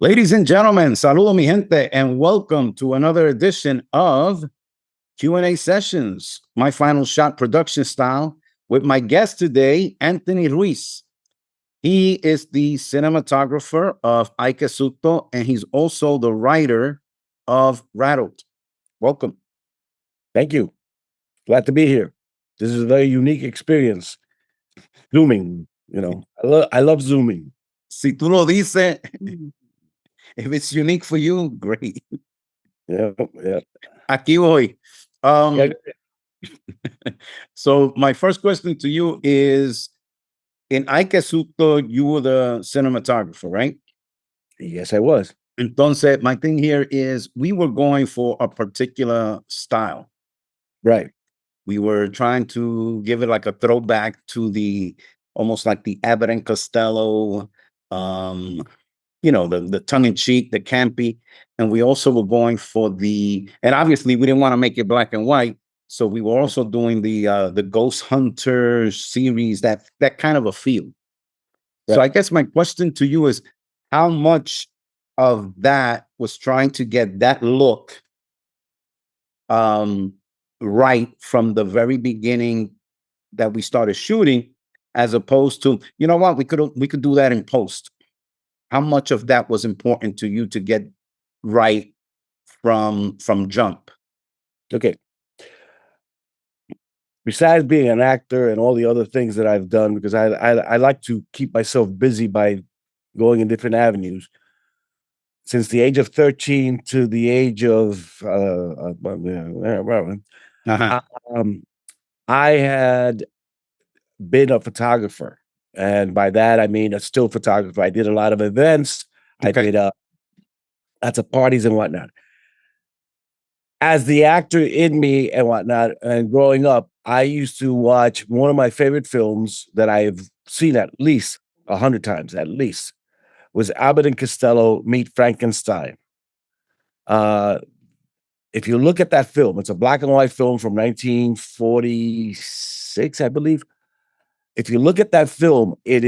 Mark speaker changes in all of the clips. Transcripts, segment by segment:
Speaker 1: Ladies and gentlemen, saludo mi gente, and welcome to another edition of Q&A Sessions, my final shot production style, with my guest today, Anthony Ruiz. He is the cinematographer of Ay Que Susto, and he's also the writer of Rattled. Welcome.
Speaker 2: Thank you. Glad to be here. This is a very unique experience. Zooming, I love zooming.
Speaker 1: Si tú lo dices, if it's unique for you, great.
Speaker 2: Yeah, yeah.
Speaker 1: Aquí voy.
Speaker 2: Yeah,
Speaker 1: Um, so my first question to you is, in Ay Que Susto, you were the cinematographer, right?
Speaker 2: yes, I was.
Speaker 1: Entonces, my thing here is we were going for a particular style.
Speaker 2: Right.
Speaker 1: We were trying to give it like a throwback to the almost like the Abbott and Costello, um, the tongue in cheek, the campy. And we also were going for and obviously we didn't want to make it black and white. So we were also doing the Ghost Hunter series, that kind of a feel. So
Speaker 2: Right.
Speaker 1: I guess my question to you is, how much of that was trying to get that look um, right from the very beginning that we started shooting, as opposed to, you know what, we could do that in post. How much of that was important to you to get right from jump?
Speaker 2: Okay. Besides being an actor and all the other things that I've done, because I like to keep myself busy by going in different avenues. Since the age of 13 to the age of
Speaker 1: Uh-huh.
Speaker 2: um, I had been a photographer. And by that, I mean a still photographer. I did a lot of events. I
Speaker 1: Okay.
Speaker 2: did lots of parties and whatnot. As the actor in me and whatnot, and growing up, I used to watch one of my favorite films that I've seen at least 100 times, at least, was Abbott and Costello Meet Frankenstein. Uh, if you look at that film, it's a black and white film from 1946, I believe. If you look at that film, it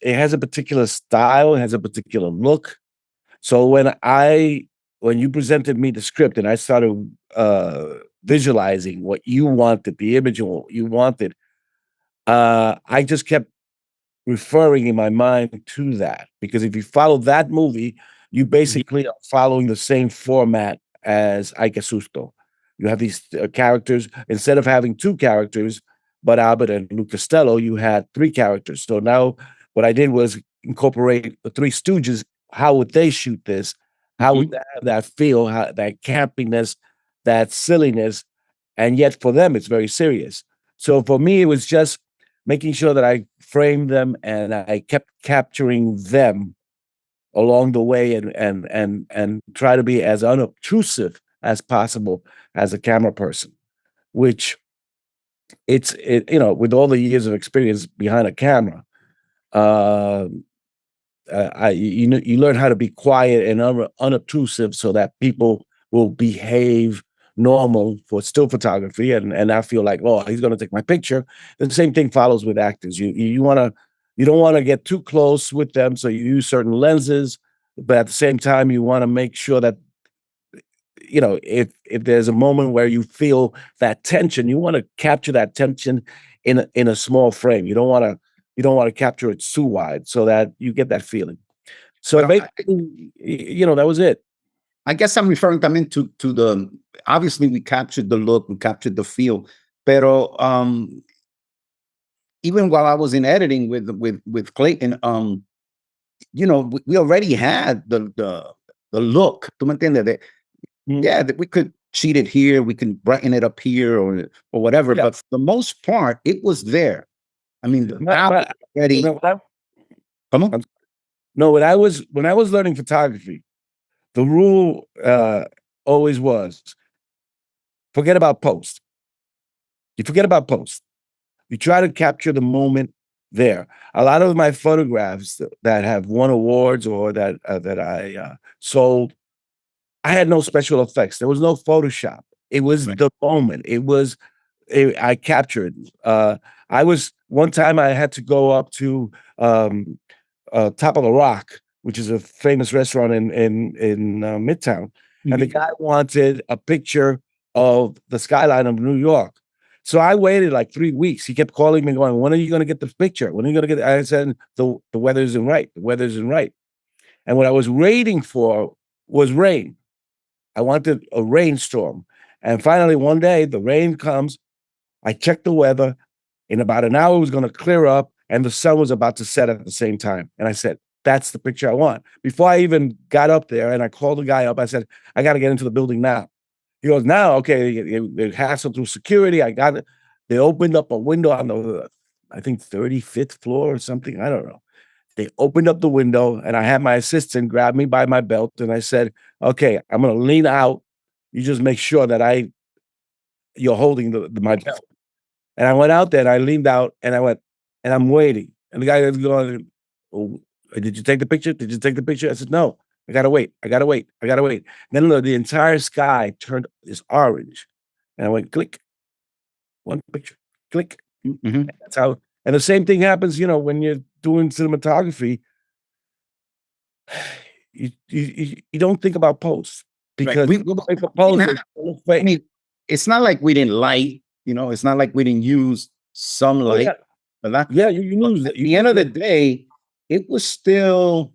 Speaker 2: has a particular style, it has a particular look. So when you presented me the script and I started visualizing what you wanted, the image you wanted, I just kept referring in my mind to that, because if you follow that movie, you
Speaker 1: Mhm.
Speaker 2: basically are following the same format as Ay Que Susto. You have these characters. Instead of having two characters, but Albert and Luke Costello, you had three characters. So now what I did was incorporate the Three Stooges. How would they shoot this? How would
Speaker 1: Mhm.
Speaker 2: they have that feel, that campiness, that silliness? And yet for them, it's very serious. So for me, it was just making sure that I framed them and I kept capturing them along the way, and try to be as unobtrusive as possible as a camera person, which with all the years of experience behind a camera, uh, you learn how to be quiet and unobtrusive so that people will behave normal for still photography, and I feel like, oh, he's going to take my picture. The same thing follows with actors. You don't want to get too close with them, so you use certain lenses, but at the same time you want to make sure that, if there's a moment where you feel that tension, you want to capture that tension in a small frame. You don't want to capture it too wide so that you get that feeling. So
Speaker 1: Well,
Speaker 2: basically, that was it.
Speaker 1: I guess I'm referring también to the, obviously we captured the look, we captured the feel, pero even while I was in editing with Clayton, we already had the look. ¿Tú me entiendes?
Speaker 2: Mhm.
Speaker 1: Yeah, that we could cheat it here, we can brighten it up here, or whatever.
Speaker 2: Yeah.
Speaker 1: But for the most part, it was there. I mean, the
Speaker 2: My
Speaker 1: style
Speaker 2: my
Speaker 1: was already.
Speaker 2: when I
Speaker 1: Come on.
Speaker 2: I'm no, when I was learning photography, the rule, always was, forget about post. You forget about post. You try to capture the moment there. A lot of my photographs that have won awards or that I sold, I had no special effects. There was no Photoshop. It was
Speaker 1: Right.
Speaker 2: the moment. I captured. I was one time I had to go up to top of the rock which is a famous restaurant in Midtown, and the
Speaker 1: Mhm.
Speaker 2: guy wanted a picture of the skyline of New York. So I waited like 3 weeks. He kept calling me, going, "When are you going to get the picture? When are you going to get?" I said, "The weather isn't right. The weather isn't right." And what I was waiting for was rain. I wanted a rainstorm. And finally, one day, the rain comes. I checked the weather. In about an hour, it was going to clear up, and the sun was about to set at the same time. And I said, "That's the picture I want." Before I even got up there, and I called the guy up, I said, "I got to get into the building now." He goes, "Now, okay." They hassled through security. I got it. They opened up a window on the, I think, 35th floor or something. I don't know. They opened up the window, and I had my assistant grab me by my belt, and I said, "Okay, I'm going to lean out. You just make sure that you're holding my belt." And I went out there and I leaned out and I went, and I'm waiting. And the guy was going, "Oh, did you take the picture? Did you take the picture?" I said, "No, I gotta wait. I gotta wait. I gotta wait." Then the entire sky turned this orange. And I went, click, one picture, click.
Speaker 1: Mhm.
Speaker 2: That's how, and the same thing happens, when you're doing cinematography. You don't think about posts
Speaker 1: Right.
Speaker 2: because if a
Speaker 1: We
Speaker 2: post
Speaker 1: didn't
Speaker 2: is
Speaker 1: have I
Speaker 2: fake.
Speaker 1: mean, it's not like we didn't light, it's not like we didn't use some
Speaker 2: Oh yeah.
Speaker 1: light, but
Speaker 2: Yeah, you
Speaker 1: but
Speaker 2: lose
Speaker 1: at
Speaker 2: it. You
Speaker 1: the end
Speaker 2: lose
Speaker 1: of the
Speaker 2: it.
Speaker 1: day, it was still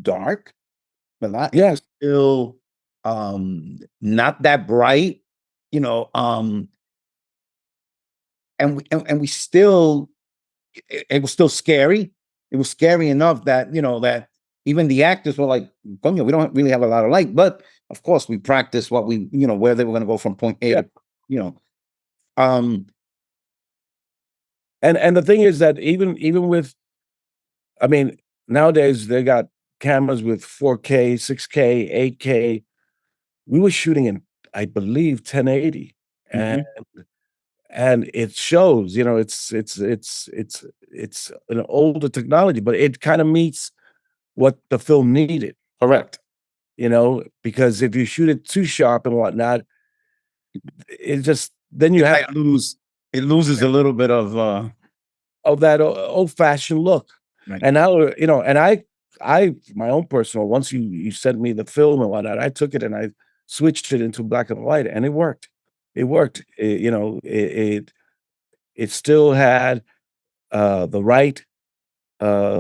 Speaker 1: dark, but it
Speaker 2: Yeah.
Speaker 1: was still, not that bright, you know, and we still it was still scary. It was scary enough that, that even the actors were like, "Coño, we don't really have a lot of light," but of course we practiced what where they were gonna go from point A
Speaker 2: Yeah.
Speaker 1: to, you know, um,
Speaker 2: And the thing is that even with, I mean, nowadays they got cameras with 4K, 6K, 8K. We were shooting in, I believe, 1080, and
Speaker 1: mhm,
Speaker 2: it shows. It's an older technology, but it kind of meets what the film needed.
Speaker 1: correct.
Speaker 2: Because if you shoot it too sharp and whatnot, it just then you
Speaker 1: It
Speaker 2: have
Speaker 1: might lose it loses a little bit of,
Speaker 2: of that old fashioned look.
Speaker 1: right.
Speaker 2: And now, and I, my own personal, once you sent me the film and whatnot, I took it and I switched it into black and white, and it worked. It worked. It still had the right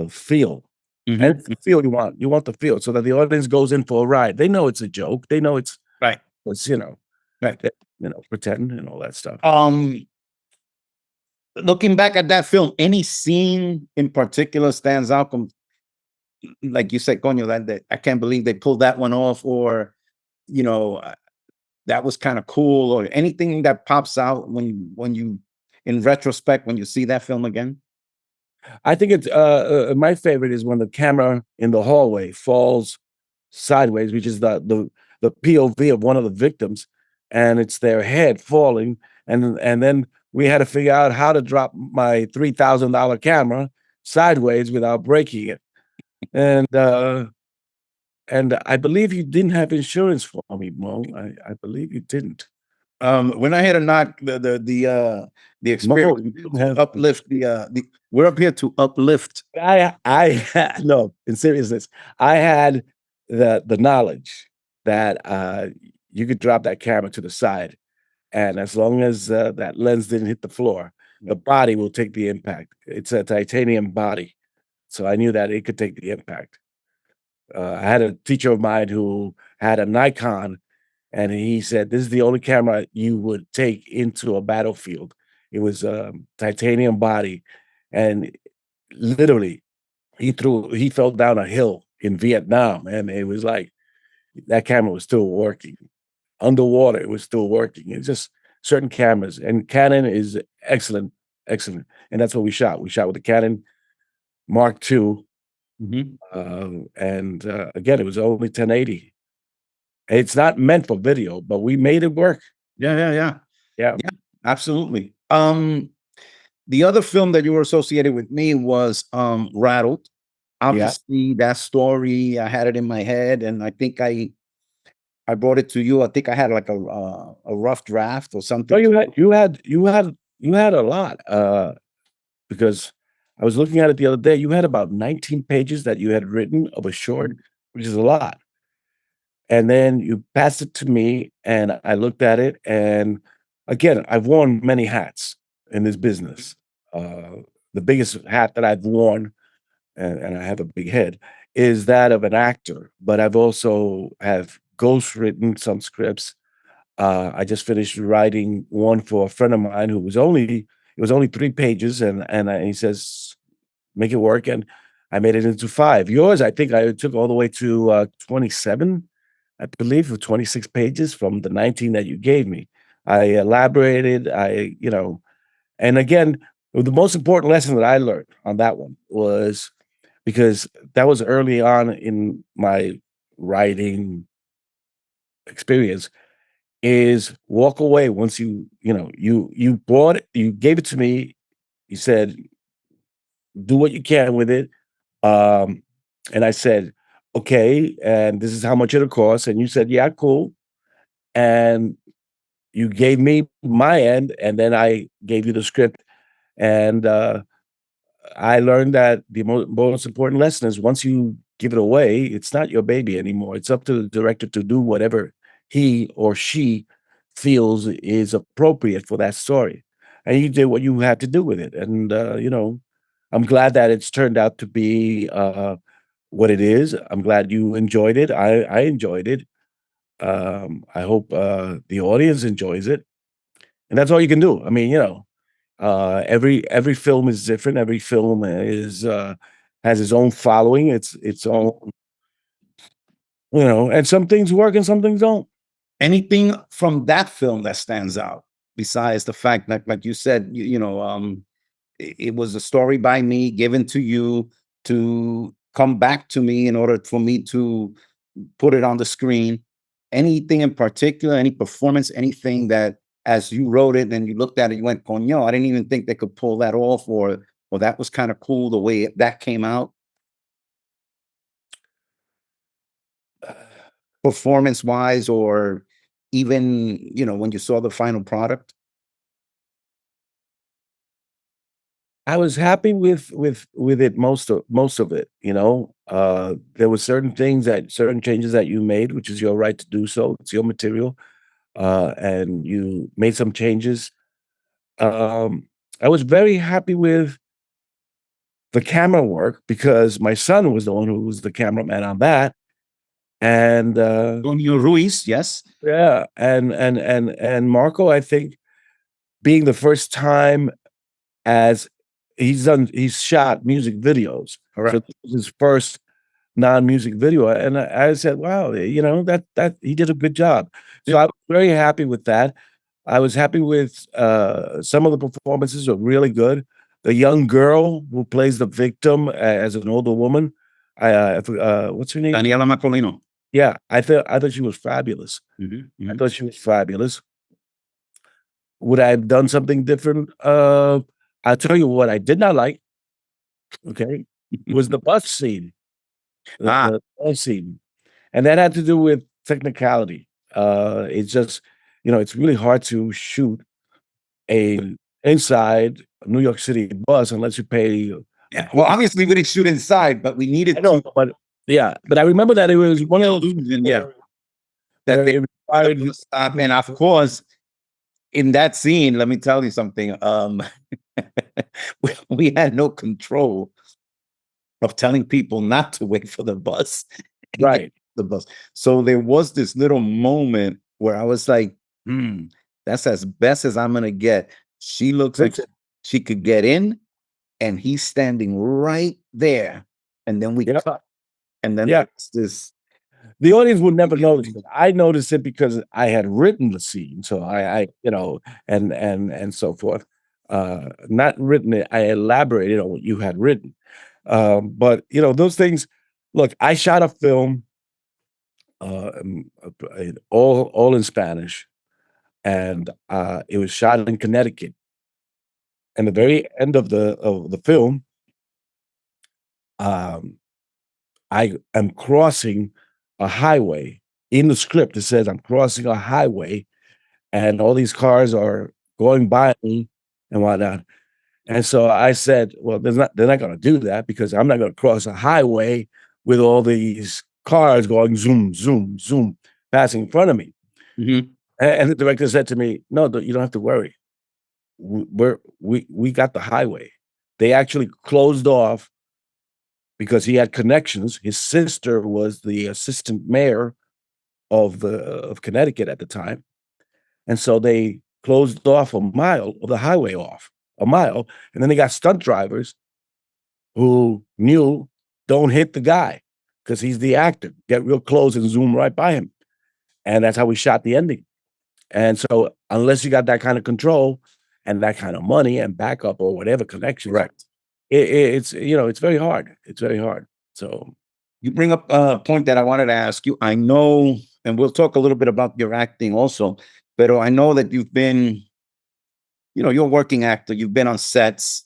Speaker 2: feel. And
Speaker 1: Mhm,
Speaker 2: it's the feel you want. You want the feel so that the audience goes in for a ride. They know it's a joke. They know
Speaker 1: right,
Speaker 2: it's
Speaker 1: right.
Speaker 2: pretend and all that stuff.
Speaker 1: Um, Looking back at that film, any scene in particular stands out, like you said, "Coño, that I can't believe they pulled that one off," or, you know, uh, "That was kinda cool," or anything that pops out when you in retrospect, when you see that film again?
Speaker 2: I think it's my favorite is when the camera in the hallway falls sideways, which is the POV of one of the victims, and it's their head falling, and then we had to figure out how to drop my $3,000 camera sideways without breaking it, and I believe you didn't have insurance for me, Mo. I believe you didn't.
Speaker 1: We're not here to knock the experience.
Speaker 2: Mo, you
Speaker 1: We're here
Speaker 2: didn't
Speaker 1: to
Speaker 2: have.
Speaker 1: uplift we're up here to uplift.
Speaker 2: No, in seriousness, I had the knowledge that you could drop that camera to the side, and as long as that lens didn't hit the floor, the body will take the impact. It's a titanium body, so I knew that it could take the impact. I had a teacher of mine who had a Nikon, and he said, "This is the only camera you would take into a battlefield." It was a titanium body, and literally he fell down a hill in Vietnam, and it was like that camera was still working. Underwater, it was still working. It's just certain cameras, and Canon is excellent, excellent, and that's what we shot. We shot with the Canon Mark II,
Speaker 1: Mhm.
Speaker 2: and again, it was only 1080. It's not meant for video, but we made it work.
Speaker 1: Yeah, yeah, yeah.
Speaker 2: Yeah,
Speaker 1: Yeah, absolutely. The other film that you were associated with me was, Rattled.
Speaker 2: yeah.
Speaker 1: Obviously, that story, I had it in my head, and I think I brought it to you. I think I had like a rough draft or
Speaker 2: No,
Speaker 1: something.
Speaker 2: you had a lot, because I was looking at it the other day. You had about 19 pages that you had written of a short, which is a lot. And then you passed it to me, and I looked at it. And again, I've worn many hats in this business. Uh, the biggest hat that I've worn, and I have a big head, is that of an actor. But I've also have ghost written some scripts. I just finished writing one for a friend of mine who was only it was only 3 pages, and he says, "Make it work," and I made it into 5. Yours, I think I took all the way to 27, I believe, with 26 pages from the 19 that you gave me. I elaborated. And again, the most important lesson that I learned on that one was because that was early on in my writing experience is walk away once you bought it, you gave it to me, you said, "Do what you can with it." Um, and I said, "Okay, and this is how much it'll cost." And you said, "Yeah, cool." And you gave me my end, and then I gave you the script. And I learned that the most important lesson is once you give it away, it's not your baby anymore. It's up to the director to do whatever he or she feels is appropriate for that story. And you did what you had to do with it. And, I'm glad that it's turned out to be what it is. I'm glad you enjoyed it. I enjoyed it. I hope the audience enjoys it. And that's all you can do. I mean, every film is different. Every film is has its own following, its own, and some things work and some things don't.
Speaker 1: Anything from that film that stands out besides the fact that, like you said, it was a story by me given to you to come back to me in order for me to put it on the screen. Anything in particular, any performance, anything that as you wrote it and you looked at it, you went, "Coño, I didn't even think they could pull that off," or that was kind of cool the way that came out, performance wise, or even when you saw the final product.
Speaker 2: I was happy with it most of it. There were certain changes that you made, which is your right to do so. It's your material, and you made some changes. Um, I was very happy with the camera work because my son was the one who was the cameraman on that. And
Speaker 1: Antonio Ruiz, yes,
Speaker 2: yeah, and Marco, I think being the first time as he's shot music videos. So
Speaker 1: correct.
Speaker 2: this was his first non-music video. And I said, wow, that he did a good job. So I was very happy with that. I was happy with some of the performances are really good. The young girl who plays the victim as an older woman, what's her name?
Speaker 1: Daniela Macolino.
Speaker 2: Yeah, I thought she was fabulous.
Speaker 1: Mhm,
Speaker 2: I
Speaker 1: mhm.
Speaker 2: thought she was fabulous. Would I have done something different? I'll tell you what I did not like, okay, was the bus scene,
Speaker 1: Ah,
Speaker 2: the bus scene, and that had to do with technicality. It's just, it's really hard to shoot a inside a New York City bus unless you pay a
Speaker 1: yeah. Well,
Speaker 2: pretty.
Speaker 1: obviously we didn't shoot inside, but we
Speaker 2: I
Speaker 1: needed
Speaker 2: know,
Speaker 1: to
Speaker 2: but yeah, but I remember that it was one of those
Speaker 1: illusion, yeah,
Speaker 2: where
Speaker 1: that they
Speaker 2: it
Speaker 1: the
Speaker 2: required.
Speaker 1: bus stop, and of course, in that scene, let me tell you something. We had no control of telling people not to wait for the bus and get
Speaker 2: Right.
Speaker 1: the bus. So there was this little moment where I was like, that's as best as I'm gonna get. She looks like
Speaker 2: That's it.
Speaker 1: she could get in, and he's standing right there. And then we
Speaker 2: Yep.
Speaker 1: cut, and then
Speaker 2: Yeah.
Speaker 1: there's this.
Speaker 2: The audience would never notice it. I noticed it because I had written the scene, so and so forth. Not written it, I elaborated on what you had written. But those things. Look, I shot a film, all in Spanish, and it was shot in Connecticut. And the very end of the film, um, I am crossing a highway. In the script, it says I'm crossing a highway and all these cars are going by me and whatnot. And so I said, well, they're not going to do that because I'm not going to cross a highway with all these cars going zoom, zoom, zoom, passing in front of me.
Speaker 1: Mhm.
Speaker 2: And the director said to me, no, you don't have to worry. We got the highway. They actually closed off because he had connections. His sister was the assistant mayor of Connecticut at the time. And so they closed off a mile of the highway off a mile. And then they got stunt drivers who knew don't hit the guy because he's the actor. Get real close and zoom right by him. And that's how we shot the ending. And so, unless you got that kind of control and that kind of money and backup or whatever connections,
Speaker 1: Correct.
Speaker 2: it's it's very hard. It's very hard. So,
Speaker 1: You bring up a point that I wanted to ask you. I know, and we'll talk a little bit about your acting also, but I know that you've been, you're a working actor. You've been on sets,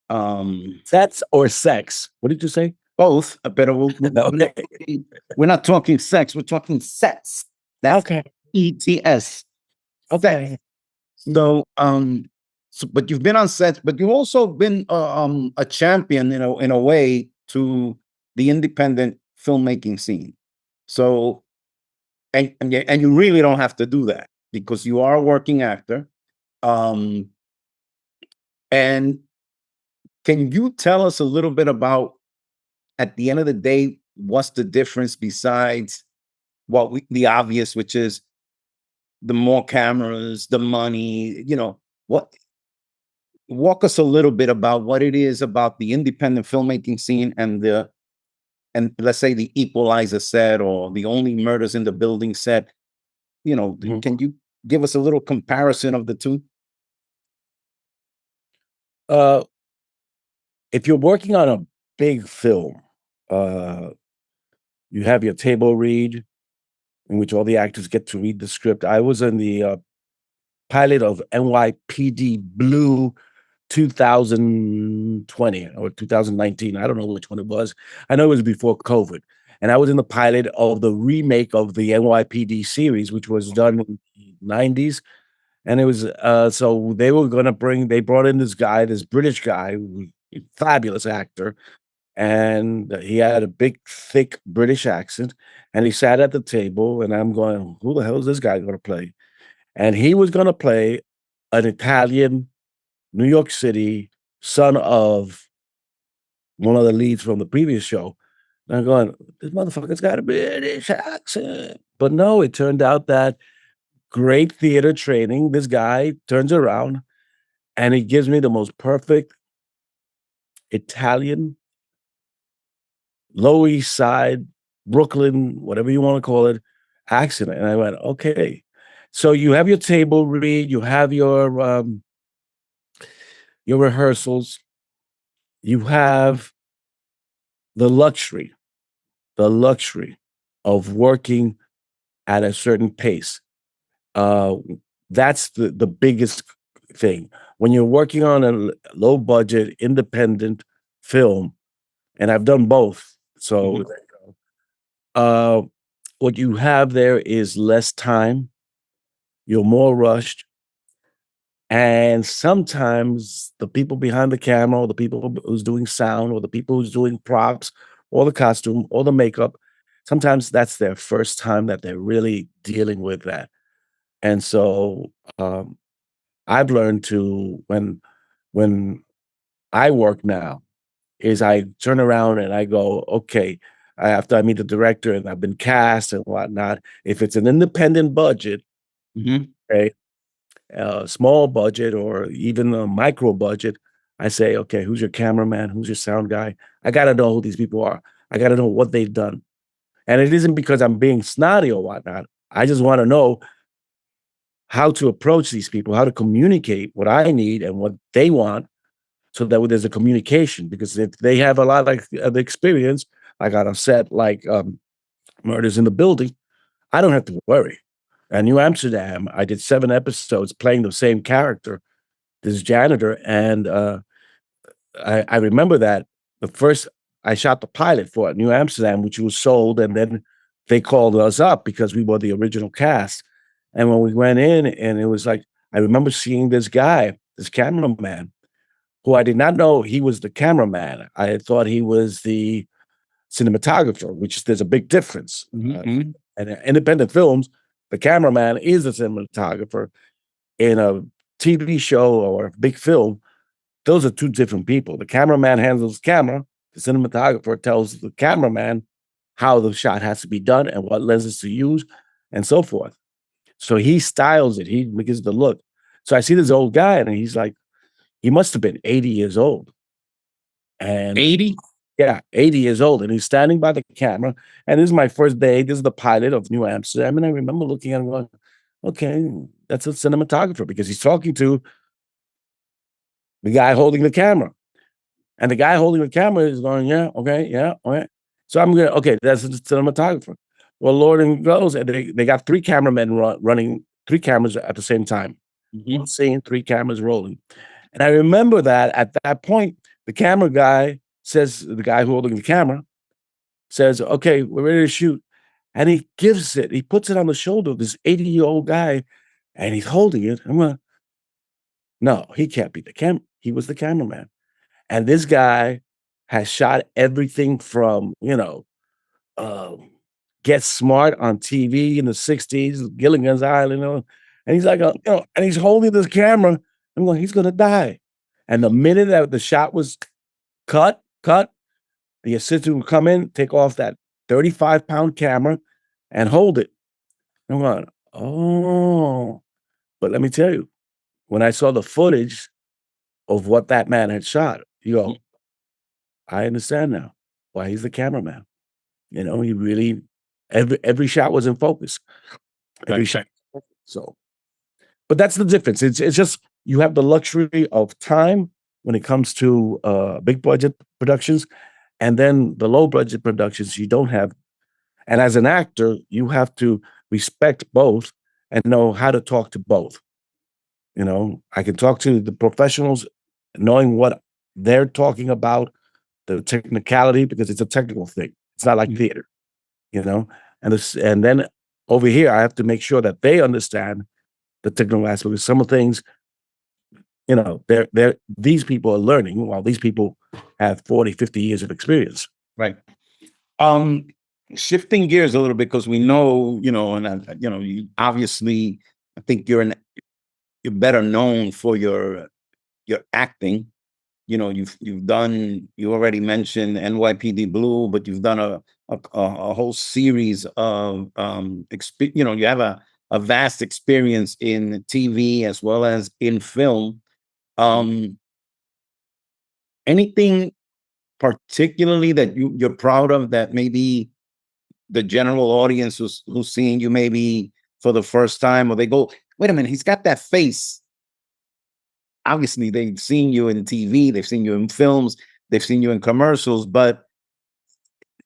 Speaker 1: um,
Speaker 2: sets or sex? What did you say?
Speaker 1: both, but
Speaker 2: Okay.
Speaker 1: we're not talking sex. We're talking sets. That's
Speaker 2: Okay.
Speaker 1: ETS. Set.
Speaker 2: Okay.
Speaker 1: But you've been on sets, but you've also been a champion, in a way, to the independent filmmaking scene. So, and you really don't have to do that because you are a working actor. Um, and can you tell us a little bit about, at the end of the day, what's the difference besides the obvious, which is the more cameras, the money, what walk us a little bit about what it is about the independent filmmaking scene and let's say the Equalizer set or the Only Murders in the Building set.
Speaker 2: Mhm.
Speaker 1: Can you give us a little comparison of the two?
Speaker 2: Uh, if you're working on a big film, uh, you have your table read in which all the actors get to read the script. I was in the pilot of NYPD Blue 2020 or 2019. I don't know which one it was. I know it was before COVID. And I was in the pilot of the remake of the NYPD series, which was done in the 90s. And it was so they brought in this guy, this British guy, fabulous actor, and he had a big, thick British accent. And he sat at the table, and I'm going, who the hell is this guy going to play? And he was going to play an Italian, New York City son of one of the leads from the previous show. And I'm going, this motherfucker's got a British accent. But no, it turned out that great theater training. This guy turns around and he gives me the most perfect Italian, Low East Side, Brooklyn, whatever you want to call it, accent. And I went, okay. So you have your table read, you have your rehearsals, you have the luxury, the luxury of working at a certain pace. Uh, that's the biggest thing. When you're working on a low budget independent film, and I've done both. So,
Speaker 1: Mhm.
Speaker 2: uh, what you have there is less time. You're more rushed, and sometimes the people behind the camera, or the people who's doing sound, or the people who's doing props, or the costume, or the makeup, sometimes that's their first time that they're really dealing with that. And so, um, I've learned to when I work now is I turn around and I go, okay, after I meet the director and I've been cast and whatnot, if it's an independent budget,
Speaker 1: Mhm.
Speaker 2: okay, a small budget or even a micro budget, I say, okay, who's your cameraman? Who's your sound guy? I got to know who these people are. I got to know what they've done. And it isn't because I'm being snotty or whatnot. I just want to know how to approach these people, how to communicate what I need and what they want so that there's a communication. Because if they have a lot of experience, like on a set like Murders in the Building, I don't have to worry. At New Amsterdam, I did 7 episodes playing the same character, this janitor, and I remember that the first I shot the pilot for New Amsterdam, which was sold, and then they called us up because we were the original cast. And when we went in, and it was like I remember seeing this guy, this cameraman, who I did not know he was the cameraman. I had thought he was the cinematographer, which there's a big difference.
Speaker 1: Mhm, mhm.
Speaker 2: And in independent films, the cameraman is a cinematographer. In a TV show or a big film, those are two different people. The cameraman handles camera. The cinematographer tells the cameraman how the shot has to be done and what lenses to use and so forth. So he styles it. He gives the look. So I see this old guy and he's like, he must have been 80 years old. And
Speaker 1: 80?
Speaker 2: yeah, 80 years old. And he's standing by the camera. And this is my first day. This is the pilot of New Amsterdam. And I remember looking at him going, okay, that's a cinematographer because he's talking to the guy holding the camera. And the guy holding the camera is going, yeah, okay, yeah, okay. So I'm going, okay, that's the cinematographer. Well, Lord and goes, and they got three cameramen running three cameras at the same time. One
Speaker 1: Mhm,
Speaker 2: scene, three cameras rolling. And I remember that at that point, the camera guy says, the guy holding the camera says, okay, we're ready to shoot. And he gives it, he puts it on the shoulder of this 80-year-old guy and he's holding it. I'm going, no, he can't be the he was the cameraman. And this guy has shot everything from, um, Get Smart on TV in the 60s, Gilligan's Island, and he's like, and he's holding this camera. I'm going, he's gonna die. And the minute that the shot was cut, the assistant would come in, take off that 35-pound camera and hold it. I'm going, oh. But let me tell you, when I saw the footage of what that man had shot, you
Speaker 1: mhm.
Speaker 2: go, I understand now why he's the cameraman. He really every shot was in focus. Every
Speaker 1: Right,
Speaker 2: shot.
Speaker 1: right,
Speaker 2: So, but that's the difference. It's just you have the luxury of time when it comes to big budget productions, and then the low budget productions you don't have. And as an actor, you have to respect both and know how to talk to both. I can talk to the professionals, knowing what they're talking about, the technicality, because it's a technical thing. It's not like
Speaker 1: mhm,
Speaker 2: theater. you know, and then over here, I have to make sure that they understand the technical aspect. Because some of the things, they're these people are learning while these people have 40, 50 years of experience.
Speaker 1: right. Um, Shifting gears a little bit because we know, and you obviously, I think you're better known for your acting. You already mentioned NYPD Blue, but you've done a whole series of you have a vast experience in TV as well as in film. Um, Anything particularly that you're proud of that maybe the general audience who's seeing you maybe for the first time, or they go, wait a minute, he's got that face. Obviously, they've seen you in TV, they've seen you in films, they've seen you in commercials, but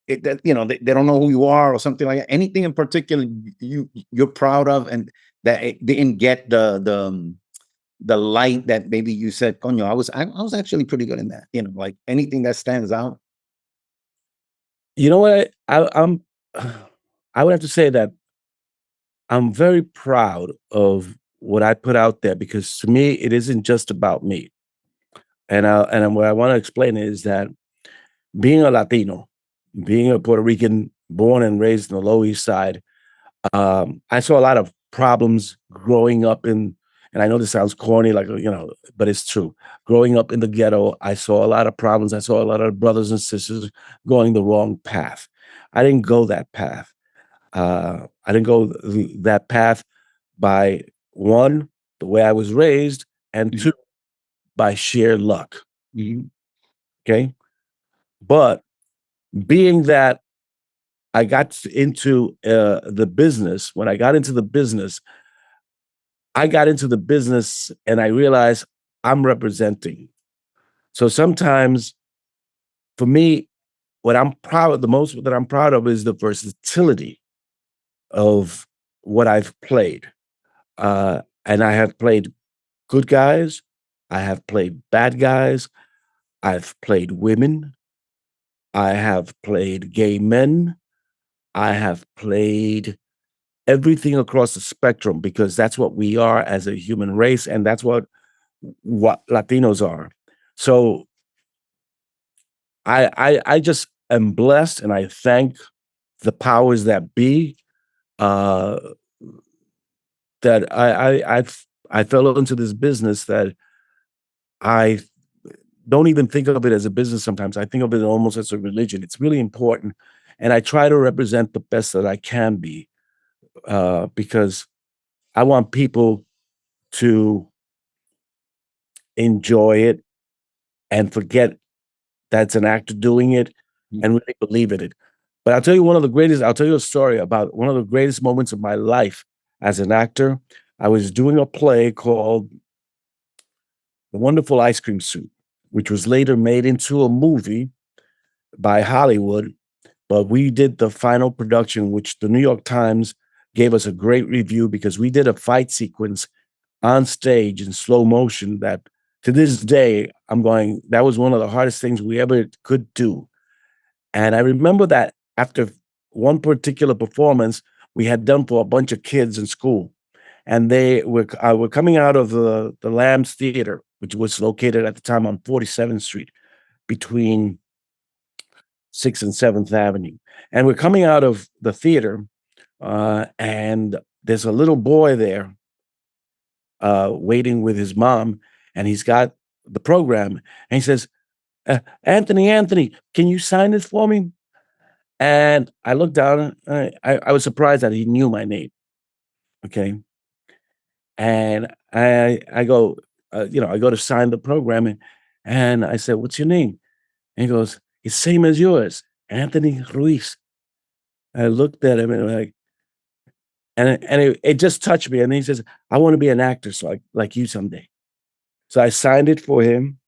Speaker 1: they don't know who you are or something like that. Anything in particular you're proud of and that it didn't get the light that maybe you said, Coño, I was actually pretty good in that. Like anything that stands out.
Speaker 2: You know what? I'm. I would have to say that I'm very proud of what I put out there because to me, it isn't just about me. And what I want to explain is that being a Latino, being a Puerto Rican, born and raised in the Lower East Side, I saw a lot of problems growing up and I know this sounds corny, like, but it's true. Growing up in the ghetto, I saw a lot of problems. I saw a lot of brothers and sisters going the wrong path. I didn't go that path. I didn't go that path by one, the way I was raised, and
Speaker 1: Mhm,
Speaker 2: two, by sheer luck.
Speaker 1: mhm,
Speaker 2: Okay. But being that I got into the business, when I got into the business, I got into the business and I realized I'm representing. So sometimes for me, what I'm proud of the most that I'm proud of is the versatility of what I've played. And I have played good guys, I have played bad guys, I've played women, I have played gay men, I have played everything across the spectrum because that's what we are as a human race, and that's what Latinos are. So I just am blessed, and I thank the powers that be, uh, that I fell into this business that I don't even think of it as a business sometimes. I think of it almost as a religion. It's really important, and I try to represent the best that I can be, because I want people to enjoy it and forget that's an actor doing it
Speaker 1: Mm.
Speaker 2: and really believe in it. But I'll tell you a story about one of the greatest moments of my life as an actor. I was doing a play called The Wonderful Ice Cream Suit, which was later made into a movie by Hollywood. But we did the final production, which the New York Times gave us a great review because we did a fight sequence on stage in slow motion that to this day, that was one of the hardest things we ever could do. And I remember that after one particular performance we had done for a bunch of kids in school, and were coming out of the Lambs Theater, which was located at the time on 47th Street between 6th and 7th Avenue. And we're coming out of the theater, and there's a little boy there waiting with his mom, and he's got the program, and he says, Anthony, can you sign this for me?" And I looked down, and I was surprised that he knew my name, okay? And I go, I go to sign the program, and I said, "What's your name?" And he goes, "It's same as yours, Anthony Ruiz." I looked at him and like, it just touched me. And he says, "I want to be an actor, so like you someday." So I signed it for him,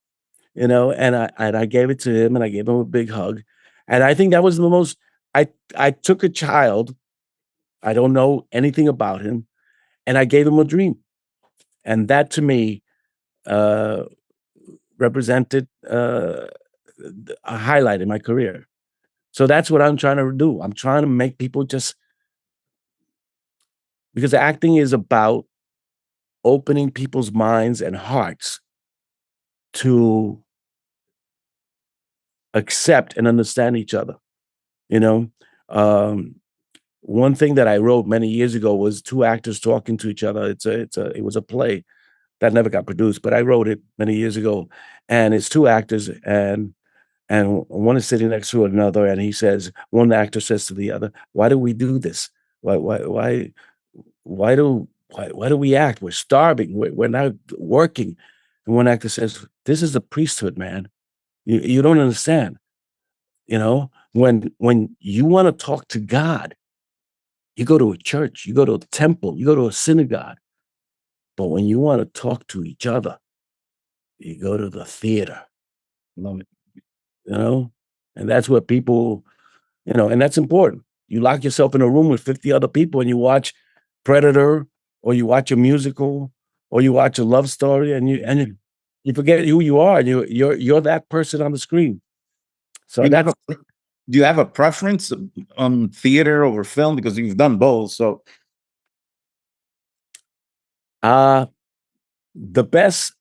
Speaker 2: and I gave it to him, and I gave him a big hug. And I think that was the most. I took a child. I don't know anything about him, and I gave him a dream, and that to me uh, represented a highlight in my career. So that's what I'm trying to do. I'm trying to make people just because acting is about opening people's minds and hearts to accept and understand each other. You know, um, one thing that I wrote many years ago was two actors talking to each other. It was a play that never got produced, but I wrote it many years ago, and it's two actors, and one is sitting next to another, and he says, one actor says to the other, "Why do we do this? Why do we act? We're starving. We're not working." And one actor says, "This is the priesthood, man. You don't understand. When you want to talk to God, you go to a church, you go to a temple, you go to a synagogue. But when you want to talk to each other, you go to the theater,
Speaker 1: Love it.
Speaker 2: you know? And that's what people, and that's important. You lock yourself in a room with 50 other people and you watch Predator, or you watch a musical, or you watch a love story, and you forget who you are. You're that person on the screen. So
Speaker 1: Do you have
Speaker 2: that's
Speaker 1: a do you have a preference on theater over film? Because you've done both. So
Speaker 2: uh the best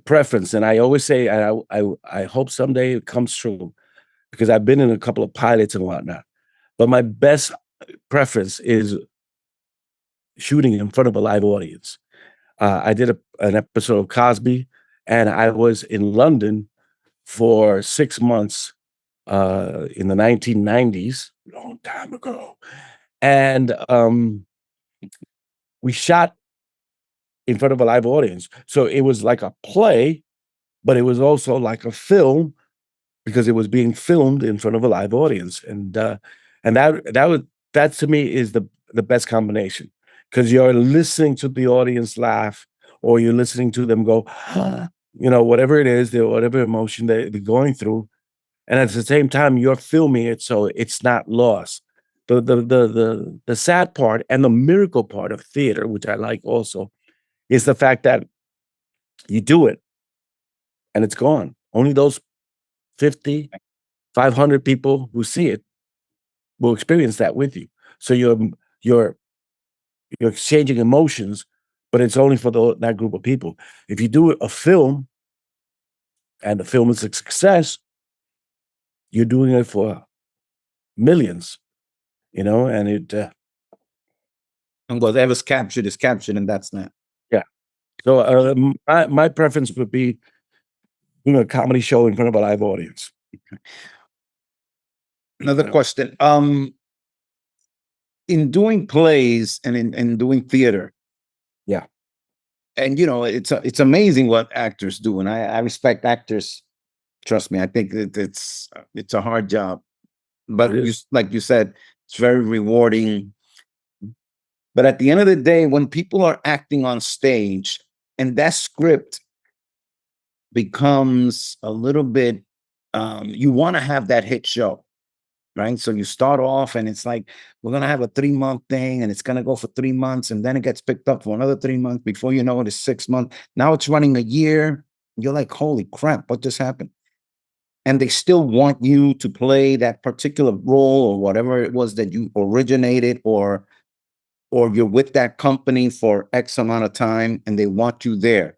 Speaker 2: preference. And I always say, I hope someday it comes true because I've been in a couple of pilots and whatnot. But my best preference is shooting in front of a live audience. I did an episode of Cosby, and I was in London for 6 months in the 1990s, long time ago. And we shot in front of a live audience. So it was like a play, but it was also like a film because it was being filmed in front of a live audience. And that to me is the best combination because you're listening to the audience laugh, or you're listening to them go, whatever it is, whatever emotion they're going through, and at the same time you're filming it so it's not lost. The sad part and the miracle part of theater, which I like also, is the fact that you do it and it's gone. Only those 50, 500 people who see it will experience that with you. So you're you're exchanging emotions, but it's only for that group of people. If you do a film, and the film is a success, you're doing it for millions, and
Speaker 1: And whatever's captured is captured, and that's that.
Speaker 2: yeah. So my preference would be doing a comedy show in front of a live audience.
Speaker 1: Another
Speaker 2: You know?
Speaker 1: question. In doing plays and in doing theater,
Speaker 2: Yeah.
Speaker 1: and it's amazing what actors do, and I respect actors. Trust me, I think that it's a hard job,
Speaker 2: It
Speaker 1: but
Speaker 2: is.
Speaker 1: like you said, it's very rewarding. But at the end of the day, when people are acting on stage and that script becomes a little bit, you want to have that hit show, right? So you start off and it's like, we're going to have a 3 month thing and it's going to go for 3 months. And then it gets picked up for another 3 months. Before you know it, it's 6 months. Now it's running a year. You're like, holy crap, what just happened? And they still want you to play that particular role or whatever it was that you originated, or you're with that company for X amount of time and they want you there.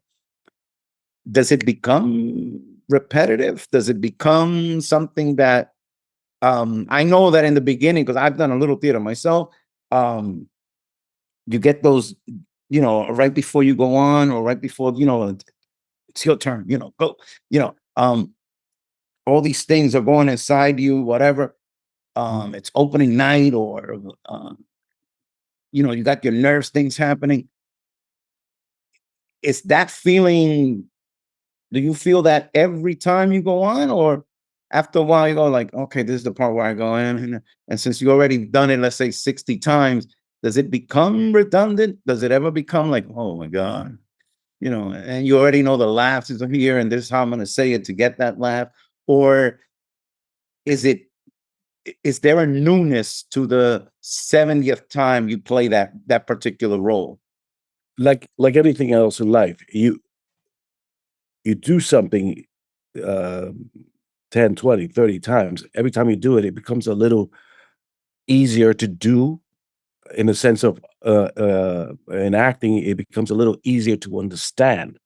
Speaker 1: Does it become repetitive? Does it become something that, I know that in the beginning, because I've done a little theater myself, um, you get those, right before you go on, or right before, it's your turn, go, you know, um, all these things are going inside you, whatever. It's opening night, or, you got your nerves things happening. Is that feeling, do you feel that every time you go on, or after a while you go like, okay, this is the part where I go in, and since you already done it, let's say 60 times, does it become redundant? Does it ever become like, oh my God, and you already know the laughs is here and this is how I'm going to say it to get that laugh? Or is it, is there a newness to the 70th time you play that particular role?
Speaker 2: Like everything else in life, you do something uh, 10, 20, 30 times. Every time you do it, it becomes a little easier to do in the sense of in acting, it becomes a little easier to understand.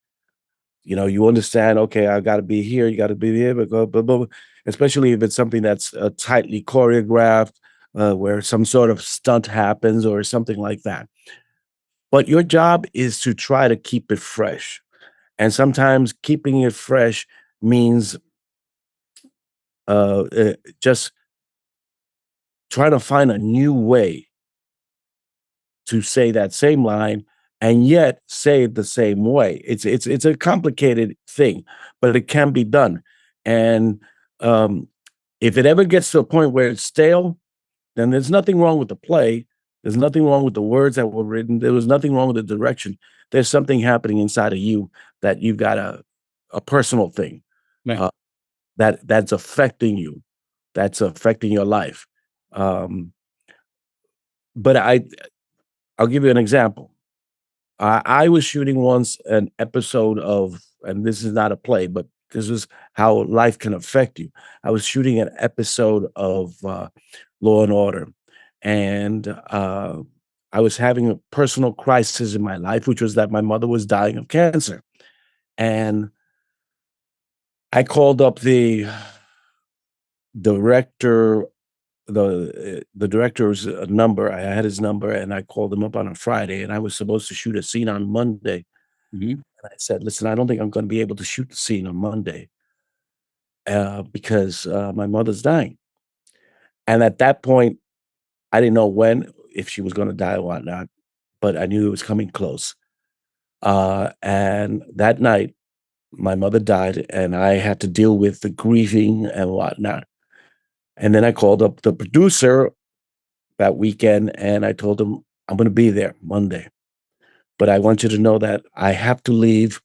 Speaker 2: You understand, okay, I got to be here, you got to be here, but especially if it's something that's tightly choreographed, where some sort of stunt happens or something like that. But your job is to try to keep it fresh. And sometimes keeping it fresh means just trying to find a new way to say that same line and yet say it the same way. It's a complicated thing, but it can be done. And um, if it ever gets to a point where it's stale, then there's nothing wrong with the play. There's nothing wrong with the words that were written. There was nothing wrong with the direction. There's something happening inside of you that you've got a personal thing
Speaker 1: Right.
Speaker 2: uh, that's affecting you, that's affecting your life. Um, but I'll give you an example. I was shooting once an episode of, and this is not a play, but this is how life can affect you. I was shooting an episode of Law and Order, and I was having a personal crisis in my life, which was that my mother was dying of cancer. And I called up the director, the director's number. I had his number, and I called him up on a Friday, and I was supposed to shoot a scene on Monday.
Speaker 1: Mhm.
Speaker 2: I said, "Listen, I don't think I'm gonna be able to shoot the scene on Monday, because, my mother's dying." And at that point, I didn't know when, if she was gonna die or whatnot, but I knew it was coming close. And that night, my mother died, and I had to deal with the grieving and whatnot. And then I called up the producer that weekend, and I told him, "I'm gonna be there Monday, but I want you to know that I have to leave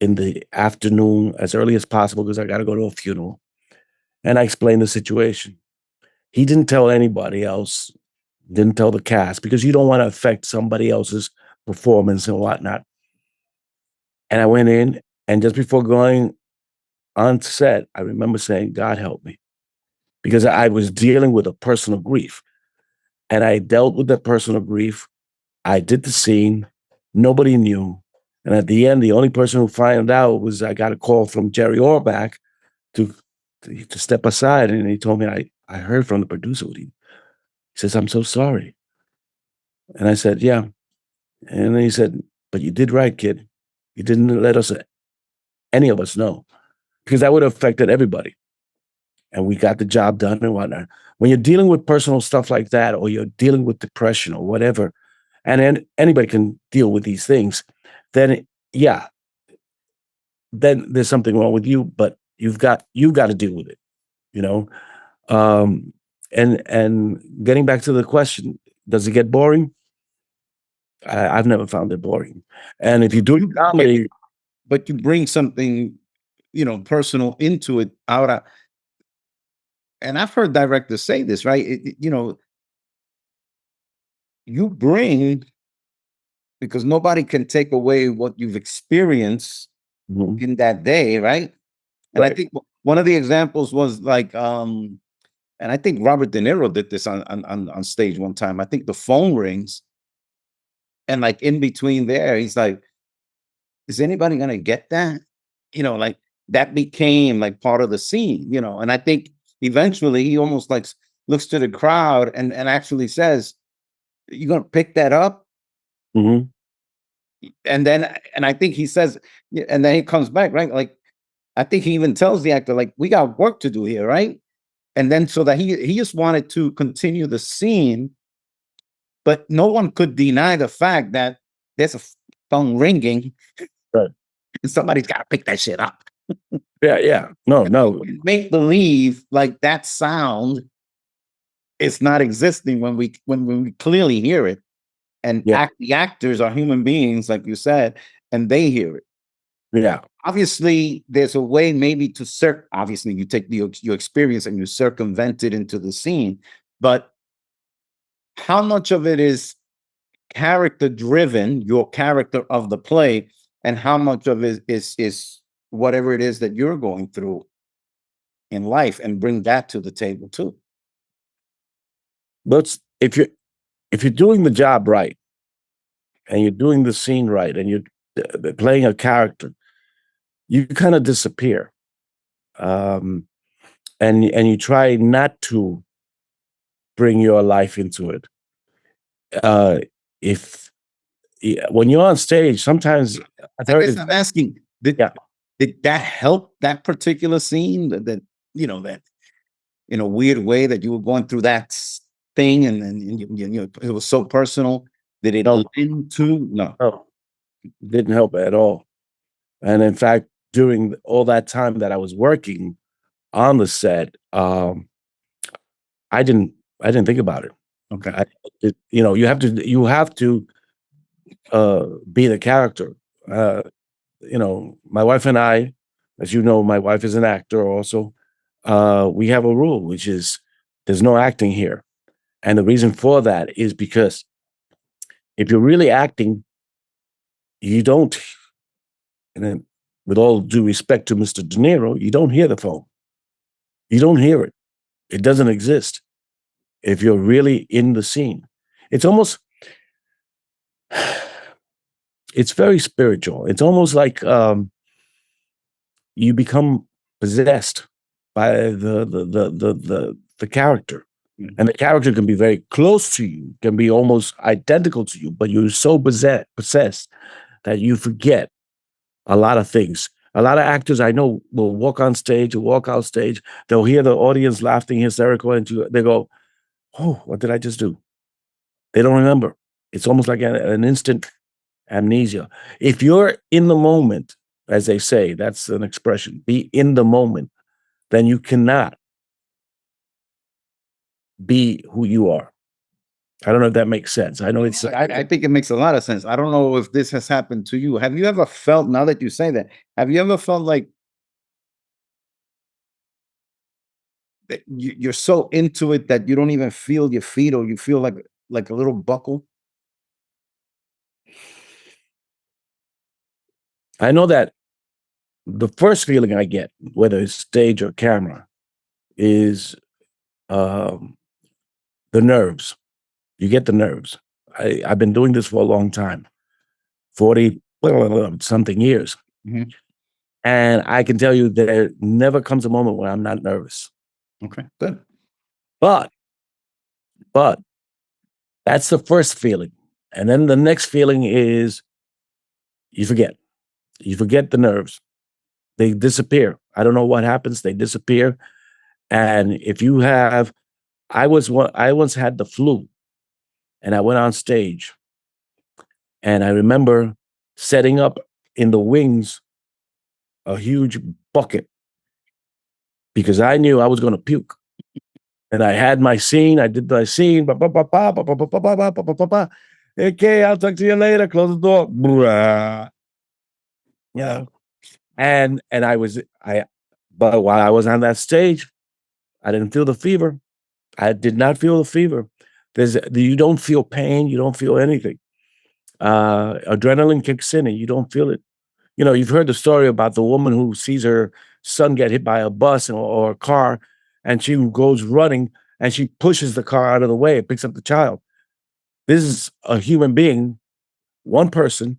Speaker 2: in the afternoon as early as possible because I gotta go to a funeral." And I explained the situation. He didn't tell anybody else, didn't tell the cast because you don't wanna affect somebody else's performance and whatnot. And I went in, and just before going on set, I remember saying, "God help me," because I was dealing with a personal grief, and I dealt with that personal grief. I did the scene. Nobody knew. And at the end, the only person who found out was I got a call from Jerry Orbach to to step aside, and he told me I heard from the producer. He says, "I'm so sorry," and I said, "Yeah." And then he said, "But you did right, kid. You didn't let us any of us know because that would have affected everybody." And we got the job done and whatnot. When you're dealing with personal stuff like that, or you're dealing with depression or whatever, and then anybody can deal with these things, then yeah, then there's something wrong with you. But you've got to deal with it, you know. Um, and getting back to the question, does it get boring? I've never found it boring. And if you do
Speaker 1: Okay,
Speaker 2: comedy,
Speaker 1: but you bring something, personal into it out of, and I've heard directors say this, right? You bring, because nobody can take away what you've experienced
Speaker 2: mhm,
Speaker 1: in that day, right? And I
Speaker 2: right?
Speaker 1: think one of the examples was like, and I think Robert De Niro did this on stage one time. I think the phone rings, and like in between there, he's like, "Is anybody gonna get that?" Like that became like part of the scene. And I think eventually he almost like looks to the crowd and actually says, "You gonna pick that up?"
Speaker 2: Hmm.
Speaker 1: And I think he says, yeah, and then he comes back, right? Like I think he even tells the actor, like, "We got work to do here, right?" And then so that he just wanted to continue the scene, but no one could deny the fact that there's a phone ringing
Speaker 2: Right.
Speaker 1: and somebody's got to pick that shit up.
Speaker 2: Yeah, yeah. No, no.
Speaker 1: Make believe like that sound is not existing when we clearly hear it. And
Speaker 2: Yeah,
Speaker 1: the actors are human beings, like you said, and they hear it.
Speaker 2: yeah.
Speaker 1: Obviously, there's a way maybe to obviously you take your experience and you circumvent it into the scene, but how much of it is character driven, your character of the play, and how much of it is whatever it is that you're going through in life, and bring that to the table too.
Speaker 2: But if you're doing the job right and you're doing the scene right and you're playing a character, you kind of disappear, um, and you try not to bring your life into it. Uh, if when you're on stage, sometimes I've
Speaker 1: I
Speaker 2: heard
Speaker 1: guess
Speaker 2: it.
Speaker 1: I'm asking, did
Speaker 2: Yeah,
Speaker 1: did that help that particular scene, that in a weird way that you were going through that thing, and it was so personal? Did it
Speaker 2: no,
Speaker 1: lend to? No.
Speaker 2: no, didn't help at all. And in fact, during all that time that I was working on the set, I didn't I didn't think about it.
Speaker 1: Okay.
Speaker 2: I, you have to be the character. Uh, my wife and I, as you know, my wife is an actor also. We have a rule, which is there's no acting here. And the reason for that is because if you're really acting, you don't, and then with all due respect to Mr. De Niro, you don't hear the phone. You don't hear it. It doesn't exist if you're really in the scene. It's almost, it's very spiritual. It's almost like you become possessed by the character.
Speaker 1: Mm.
Speaker 2: And the character can be very close to you, can be almost identical to you, but you're so possessed that you forget a lot of things. A lot of actors I know will walk on stage or walk out stage. They'll hear the audience laughing hysterical, and they go, "Oh, what did I just do?" They don't remember. It's almost like an instant amnesia. If you're in the moment, as they say, that's an expression, be in the moment, then you cannot be who you are. I don't know if that makes sense. I know it's
Speaker 1: I think it makes a lot of sense. I don't know if this has happened to you. Have you ever felt, now that you say that, have you ever felt like that you're so into it that you don't even feel your feet, or you feel like a little buckle?
Speaker 2: I know that the first feeling I get, whether it's stage or camera, is um, the nerves. You get the nerves. I've been doing this for a long time, 40 something years.
Speaker 1: Mhm.
Speaker 2: And I can tell you there never comes a moment where I'm not nervous.
Speaker 1: Okay, good.
Speaker 2: But, but that's the first feeling. And then the next feeling is you forget. You forget the nerves. They disappear. I don't know what happens. They disappear. And if you have, I once had the flu and I went on stage and I remember setting up in the wings a huge bucket because I knew I was going to puke. And I had my scene. I did my scene. Ba, ba, ba, ba, ba, ba, ba, ba, ba, ba, ba, ba, ba. Okay, I'll talk to you later. Close the door. Blah. Yeah. And I but while I was on that stage, I didn't feel the fever. I did not feel the fever. You don't feel pain, you don't feel anything. Adrenaline kicks in and you don't feel it. You know, you've heard the story about the woman who sees her son get hit by a bus or a car, and she goes running and she pushes the car out of the way and picks up the child. This is a human being, one person,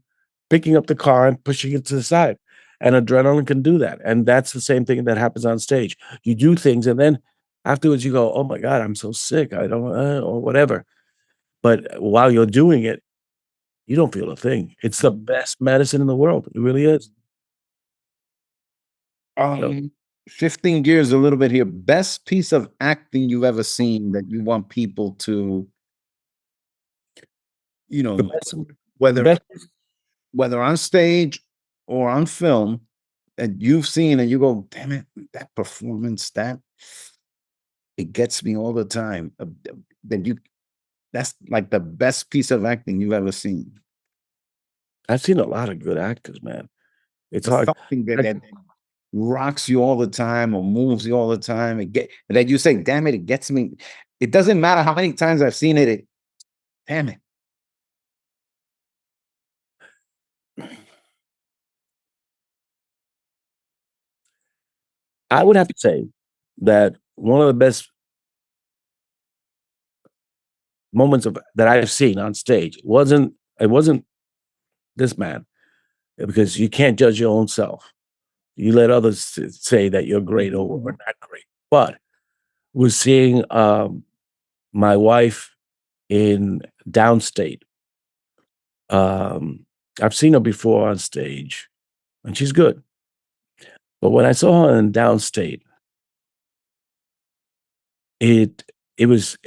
Speaker 2: picking up the car and pushing it to the side. And adrenaline can do that. And that's the same thing that happens on stage. You do things, and then afterwards you go, "Oh my God, I'm so sick. I don't," or whatever. But while you're doing it, you don't feel a thing. It's the best medicine in the world. It really is. So,
Speaker 1: Um, Shifting gears a little bit here. Best piece of acting you've ever seen that you want people to, you
Speaker 2: the
Speaker 1: know,
Speaker 2: best, the
Speaker 1: whether
Speaker 2: best.
Speaker 1: whether on stage or on film, that you've seen and you go, damn it, that performance, that it gets me all the time. Then you that's like the best piece of acting you've ever seen.
Speaker 2: I've seen a lot of good actors, man. It's
Speaker 1: But
Speaker 2: hard.
Speaker 1: something that
Speaker 2: I-
Speaker 1: rocks you all the time or moves you all the time. It get that you say, damn it, it gets me. It doesn't matter how many times I've seen it, damn it.
Speaker 2: I would have to say that one of the best moments of that I've seen on stage wasn't this man because you can't judge your own self. You let others say that you're great or not great. But we're seeing my wife in downstate. Um, I've seen her before on stage, and she's good. But when I saw her in downstate, it it was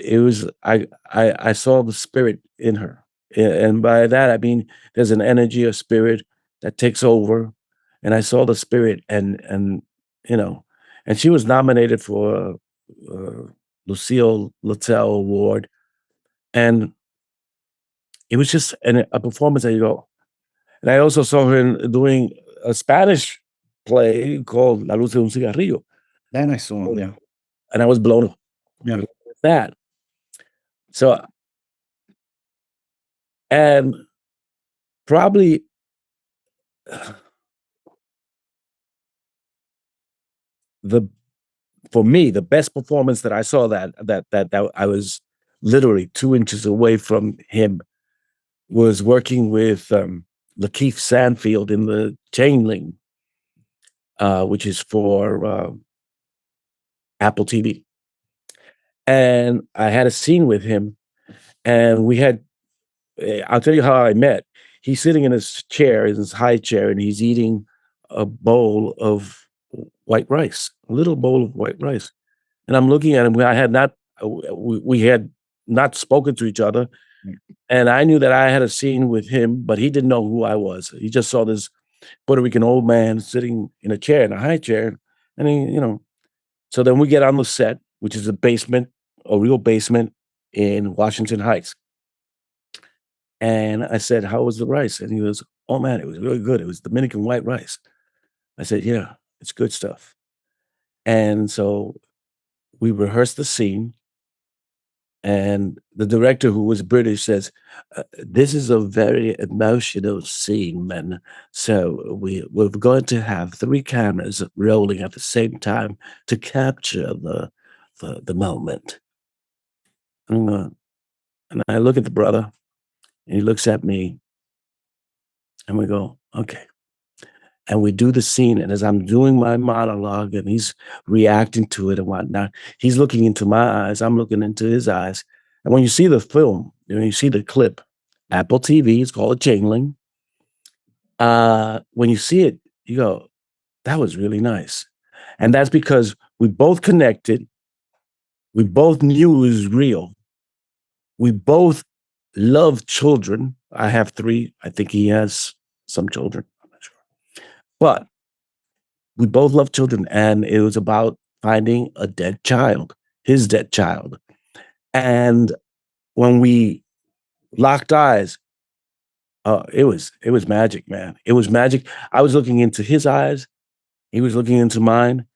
Speaker 2: I saw the spirit in her, and by that I mean there's an energy, a spirit that takes over, and I saw the spirit, and you know, and she was nominated for Lucille Littell Award, and it was just a performance that you go. And I also saw her doing a Spanish play called La Luz de un Cigarrillo,
Speaker 1: Then I saw, yeah.
Speaker 2: and I was blown away
Speaker 1: Yeah.
Speaker 2: with that. So, and probably the for me, the best performance that I saw that I was literally 2 inches away from him was working with, Lakeith Stanfield in the Chainling, which is for, Apple TV. And I had a scene with him, and we had I'll tell you how I met. He's sitting in his chair, in his high chair, and he's eating a bowl of white rice, a little bowl of white rice. And I'm looking at him. I had not, we had not spoken to each other.
Speaker 1: Mm.
Speaker 2: And I knew that I had a scene with him, but he didn't know who I was. He just saw this Puerto Rican old man sitting in a chair, in a high chair. And so then we get on the set, which is a basement, a real basement in Washington Heights. And I said, "How was the rice?" And he goes, "Oh man, it was really good. It was Dominican white rice." I said, "Yeah, it's good stuff." And so we rehearsed the scene, and the director, who was British, says, "This is a very emotional scene, man. So we're going to have 3 cameras rolling at the same time to capture the moment." And, and I look at the brother, and he looks at me, And we go, okay. And we do the scene. And as I'm doing my monologue and he's reacting to it and whatnot, he's looking into my eyes. I'm looking into his eyes. And when you see the film, when you see the clip, Apple TV, it's called Changeling. When you see it, you go, that was really nice. And that's because we both connected. We both knew it was real. We both love children. I have three. I think he has some children. I'm not sure. But we both love children. And it was about finding a dead child, his dead child. And when we locked eyes, it was magic, man. It was magic. I was looking into his eyes. He was looking into mine.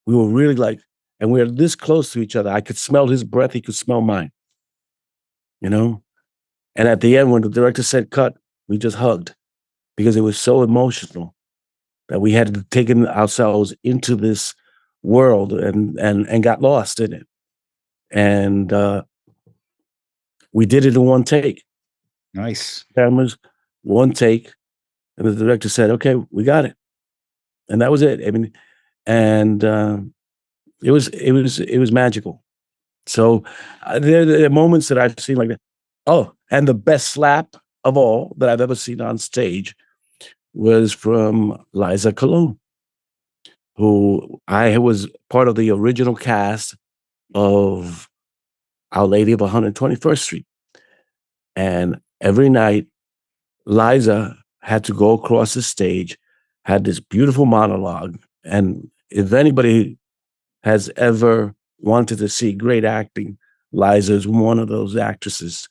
Speaker 2: We were really like, and we were this close to each other. I could smell his breath. He could smell mine, you know? And at the end, when the director said cut, we just hugged because it was so emotional that we had taken ourselves into this world and got lost in it. And we did it in one take.
Speaker 1: Nice.
Speaker 2: Cameras, one take. And the director said, okay, we got it. And that was it. I mean, and it was magical. So there are moments that I've seen like that. Oh, and the best slap of all that I've ever seen on stage was from Liza Cologne, who I was part of the original cast of Our Lady of 121st Street. And every night, Liza had to go across the stage, had this beautiful monologue. And if anybody has ever wanted to see great acting, Liza is one of those actresses.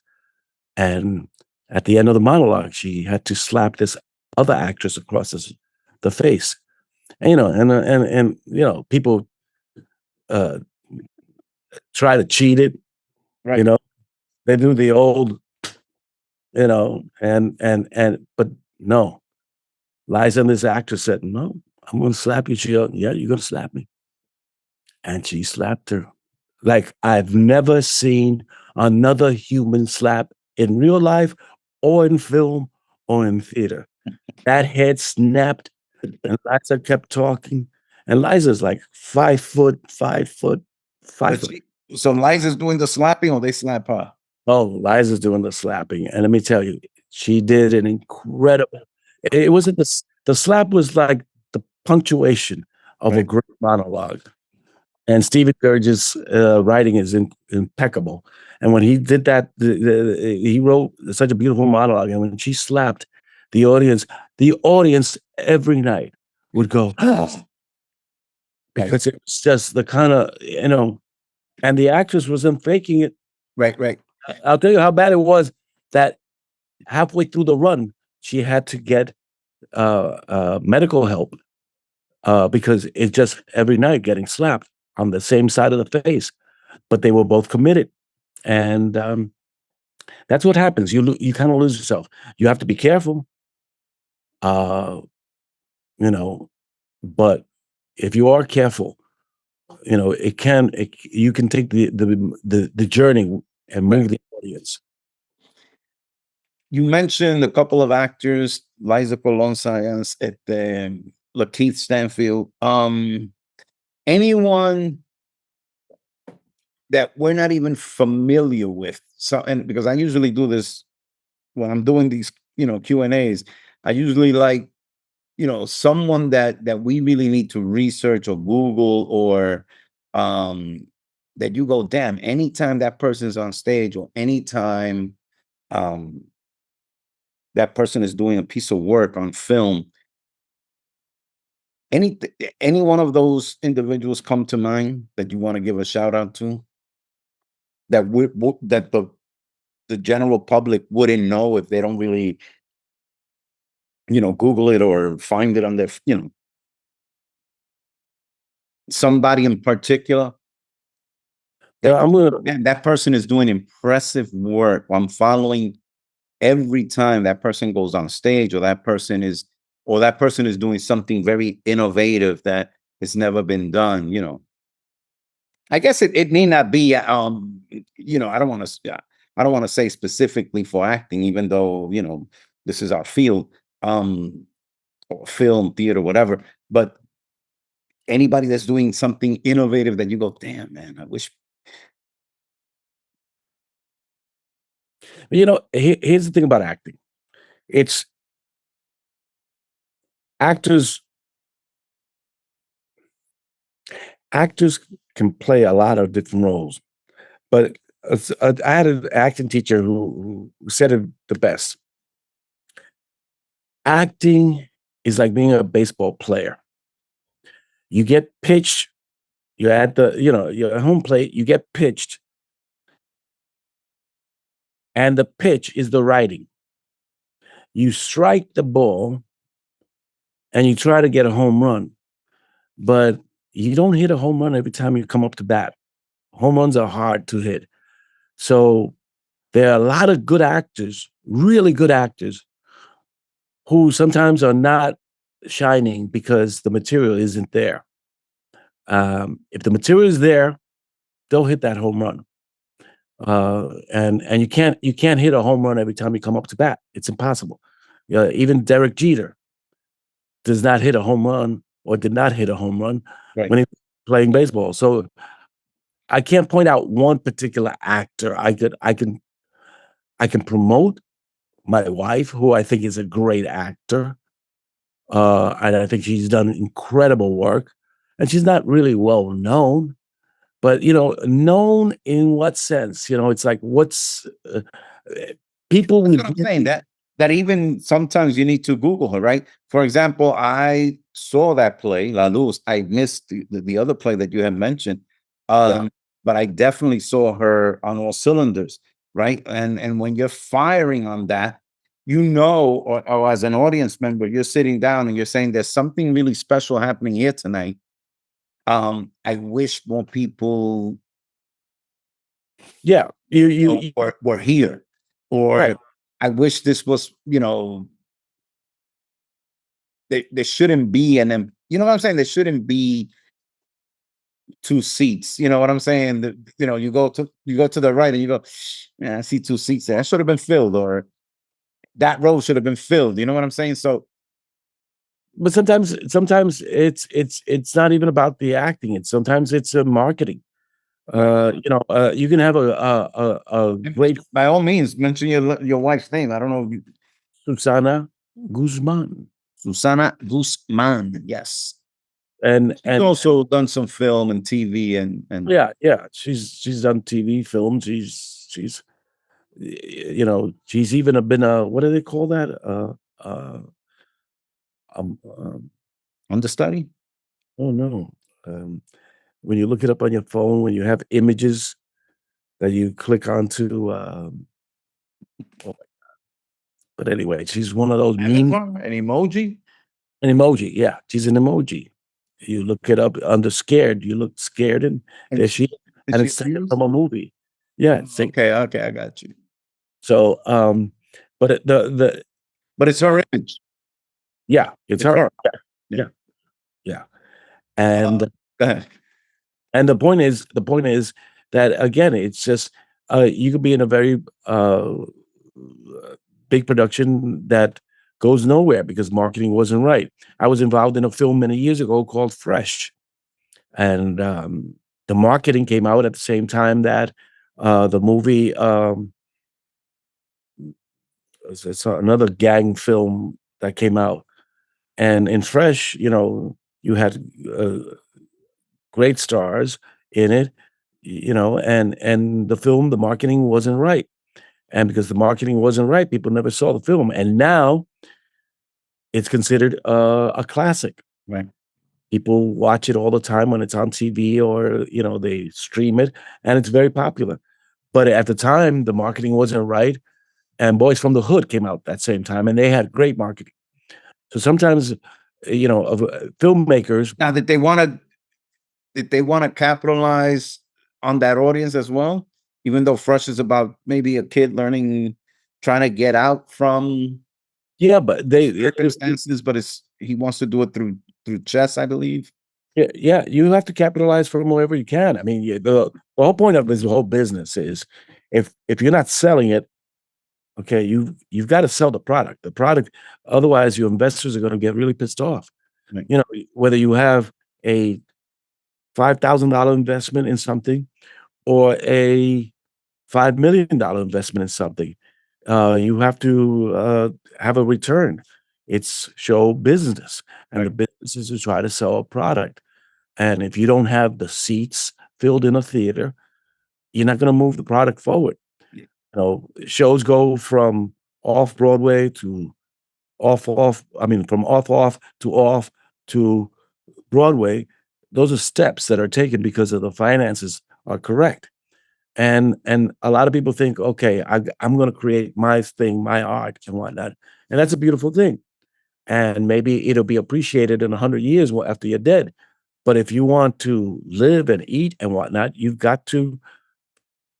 Speaker 2: And at the end of the monologue, she had to slap this other actress across the face. And, people uh, try to cheat it. You
Speaker 1: Right.
Speaker 2: know, they do the old, but no. Liza, and this actress said, "No, I'm going to slap you." She goes, "Yeah, you're going to slap me," and she slapped her like I've never seen another human slap in real life, or in film, or in theater. That head snapped, and Liza kept talking. And Liza's like 5 foot, 5 foot, five
Speaker 1: But
Speaker 2: foot.
Speaker 1: so Liza's doing the slapping or they slap her?
Speaker 2: Oh, Liza's doing the slapping, and let me tell you, she did an incredible. It wasn't the slap was like the punctuation of a
Speaker 1: Right.
Speaker 2: great monologue. And Stephen Sturges' writing is impeccable. And when he did that, he wrote such a beautiful monologue. And when she slapped the audience, the audience every night would go
Speaker 1: Right.
Speaker 2: because it was just the kind of and the actress wasn't faking it.
Speaker 1: Right. Right.
Speaker 2: I'll tell you how bad it was that halfway through the run, she had to get medical help because it's just every night getting slapped on the same side of the face. But they were both committed, and that's what happens. You kind of lose yourself. You have to be careful, uh, you know. But if you are careful, you can take the journey and
Speaker 1: Right.
Speaker 2: move the audience.
Speaker 1: You mentioned a couple of actors, Liza Colon Science at Lakeith Stanfield. Anyone that we're not even familiar with. So, and because I usually do this when I'm doing these, Q&As, I usually like, someone that we really need to research or Google or um that you go, damn, anytime that person's on stage or anytime um that person is doing a piece of work on film, any any one of those individuals come to mind that you want to give a shout out to that the general public wouldn't know if they don't really, Google it or find it on their, somebody in particular that
Speaker 2: Yeah,
Speaker 1: you
Speaker 2: I'm
Speaker 1: think,
Speaker 2: gonna.
Speaker 1: man, that person is doing impressive work. I'm following every time that person goes on stage or that person is doing something very innovative that has never been done, I guess it need not be I don't want to say specifically for acting, even though, this is our field. um, or film, theater, whatever. But anybody that's doing something innovative that you go, damn man, I wish.
Speaker 2: Here's the thing about acting. It's actors actors can play a lot of different roles, but I had an acting teacher who said it the best. Acting is like being a baseball player. You get pitched, you're at you're at home plate, you get pitched, and the pitch is the writing. You strike the ball and you try to get a home run, but you don't hit a home run every time you come up to bat. Home runs are hard to hit. So there are a lot of good actors, really good actors, who sometimes are not shining because the material isn't there. If the material is there, they'll hit that home run. And you can't hit a home run every time you come up to bat. It's impossible. Even Derek Jeter does not hit a home run or did not hit a home run
Speaker 1: Right.
Speaker 2: when he was playing baseball. So I can't point out one particular actor. I can promote my wife, who I think is a great actor, and I think she's done incredible work. And she's not really well known, but known in what sense? It's like uh, people
Speaker 1: That's
Speaker 2: we
Speaker 1: what I'm saying.
Speaker 2: really,
Speaker 1: That even sometimes you need to Google her, right? For example, I saw that play, La Luz. I missed the other play that you had mentioned.
Speaker 2: yeah.
Speaker 1: But I definitely saw her on all cylinders, right? And when you're firing on that, or as an audience member, you're sitting down and you're saying there's something really special happening here tonight. I wish more people
Speaker 2: Yeah,
Speaker 1: were here,
Speaker 2: right.
Speaker 1: or I wish this was, there shouldn't be you know what I'm saying? There shouldn't be two seats. You know what I'm saying? You go to the right and you go, man, I see two seats there. That should have been filled, or that row should have been filled. You know what I'm saying? So
Speaker 2: But sometimes it's not even about the acting. Sometimes it's marketing.
Speaker 1: right.
Speaker 2: You can have a
Speaker 1: And
Speaker 2: great
Speaker 1: by all means, mention your wife's name. I don't know.
Speaker 2: Susana Guzman,
Speaker 1: Susana Guzman. Yes. She's
Speaker 2: and
Speaker 1: also done some film and TV and
Speaker 2: yeah, she's done TV, film. She's even been a, what do they call that? Uh, um, um,
Speaker 1: understudy.
Speaker 2: oh no, um, when you look it up on your phone, when you have images that you click onto. Oh, but anyway, she's one of those meme.
Speaker 1: Avatar, an emoji.
Speaker 2: An emoji, yeah, she's an emoji. You look it up under scared, you look scared, and
Speaker 1: And
Speaker 2: there
Speaker 1: she
Speaker 2: she is,
Speaker 1: is
Speaker 2: and
Speaker 1: she
Speaker 2: it's taken
Speaker 1: abused?
Speaker 2: from a movie. Yeah,
Speaker 1: Oh, okay, okay, I got you.
Speaker 2: so, but the
Speaker 1: But it's her image.
Speaker 2: yeah, it's
Speaker 1: It's
Speaker 2: her.
Speaker 1: her.
Speaker 2: Yeah,
Speaker 1: Yeah.
Speaker 2: yeah, yeah,
Speaker 1: Uh,
Speaker 2: and
Speaker 1: go ahead.
Speaker 2: the point is that, again, it's just, you could be in a very, big production that goes nowhere because marketing wasn't right. I was involved in a film many years ago called Fresh. And the marketing came out at the same time that the movie, it's another gang film that came out. And in Fresh, you had uh, great stars in it, and the film, the marketing wasn't right. And because the marketing wasn't right, people never saw the film. And now it's considered a classic.
Speaker 1: Right.
Speaker 2: People watch it all the time when it's on TV, or they stream it, and it's very popular. But at the time, the marketing wasn't right, and Boys from the Hood came out that same time, and they had great marketing. So sometimes, filmmakers,
Speaker 1: Now that they want to capitalize on that audience as well, even though Fresh is about maybe a kid learning, trying to get out from
Speaker 2: yeah, but
Speaker 1: circumstances, but he wants to do it through chess, I believe.
Speaker 2: yeah, yeah, you have to capitalize from wherever you can. I mean, the whole point of this whole business is, if you're not selling it, Okay, you've got to sell the product. The product, otherwise your investors are going to get really pissed off.
Speaker 1: Right.
Speaker 2: You know, whether you have a $5,000 investment in something or a $5 million investment in something, you have to have a return. It's show business, and the
Speaker 1: Right.
Speaker 2: business is to try to sell a product. And if you don't have the seats filled in a theater, you're not going to move the product forward.
Speaker 1: Yeah.
Speaker 2: You know, shows go from off Broadway to off. I mean, from off to off to Broadway. Those are steps that are taken because of the finances are correct. And a lot of people think, okay, I'm going to create my thing, my art, and whatnot, and that's a beautiful thing. And maybe it'll be appreciated in 100 years after you're dead. But if you want to live and eat and whatnot, you've got to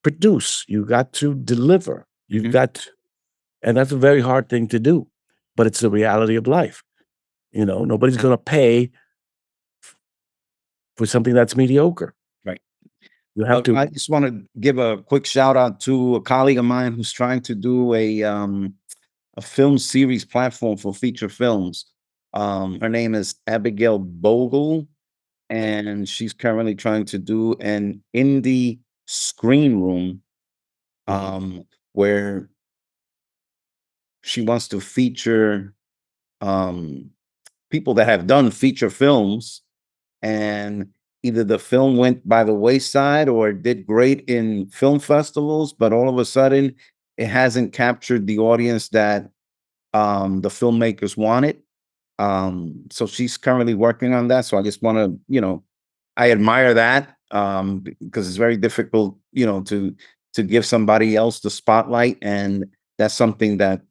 Speaker 2: produce, you got to deliver, you've
Speaker 1: Mhm.
Speaker 2: got, and that's a very hard thing to do. But it's the reality of life. You know, nobody's going to pay for something that's mediocre.
Speaker 1: Right.
Speaker 2: You have to.
Speaker 1: I just want to give a quick shout out to a colleague of mine who's trying to do a film series platform for feature films. Her name is Abigail Bogle, and she's currently trying to do an indie screen room
Speaker 2: Mhm.
Speaker 1: where she wants to feature um, people that have done feature films, and either the film went by the wayside or it did great in film festivals, but all of a sudden it hasn't captured the audience that the filmmakers wanted. So she's currently working on that. So I just want to, I admire that because it's very difficult, to give somebody else the spotlight, and that's something that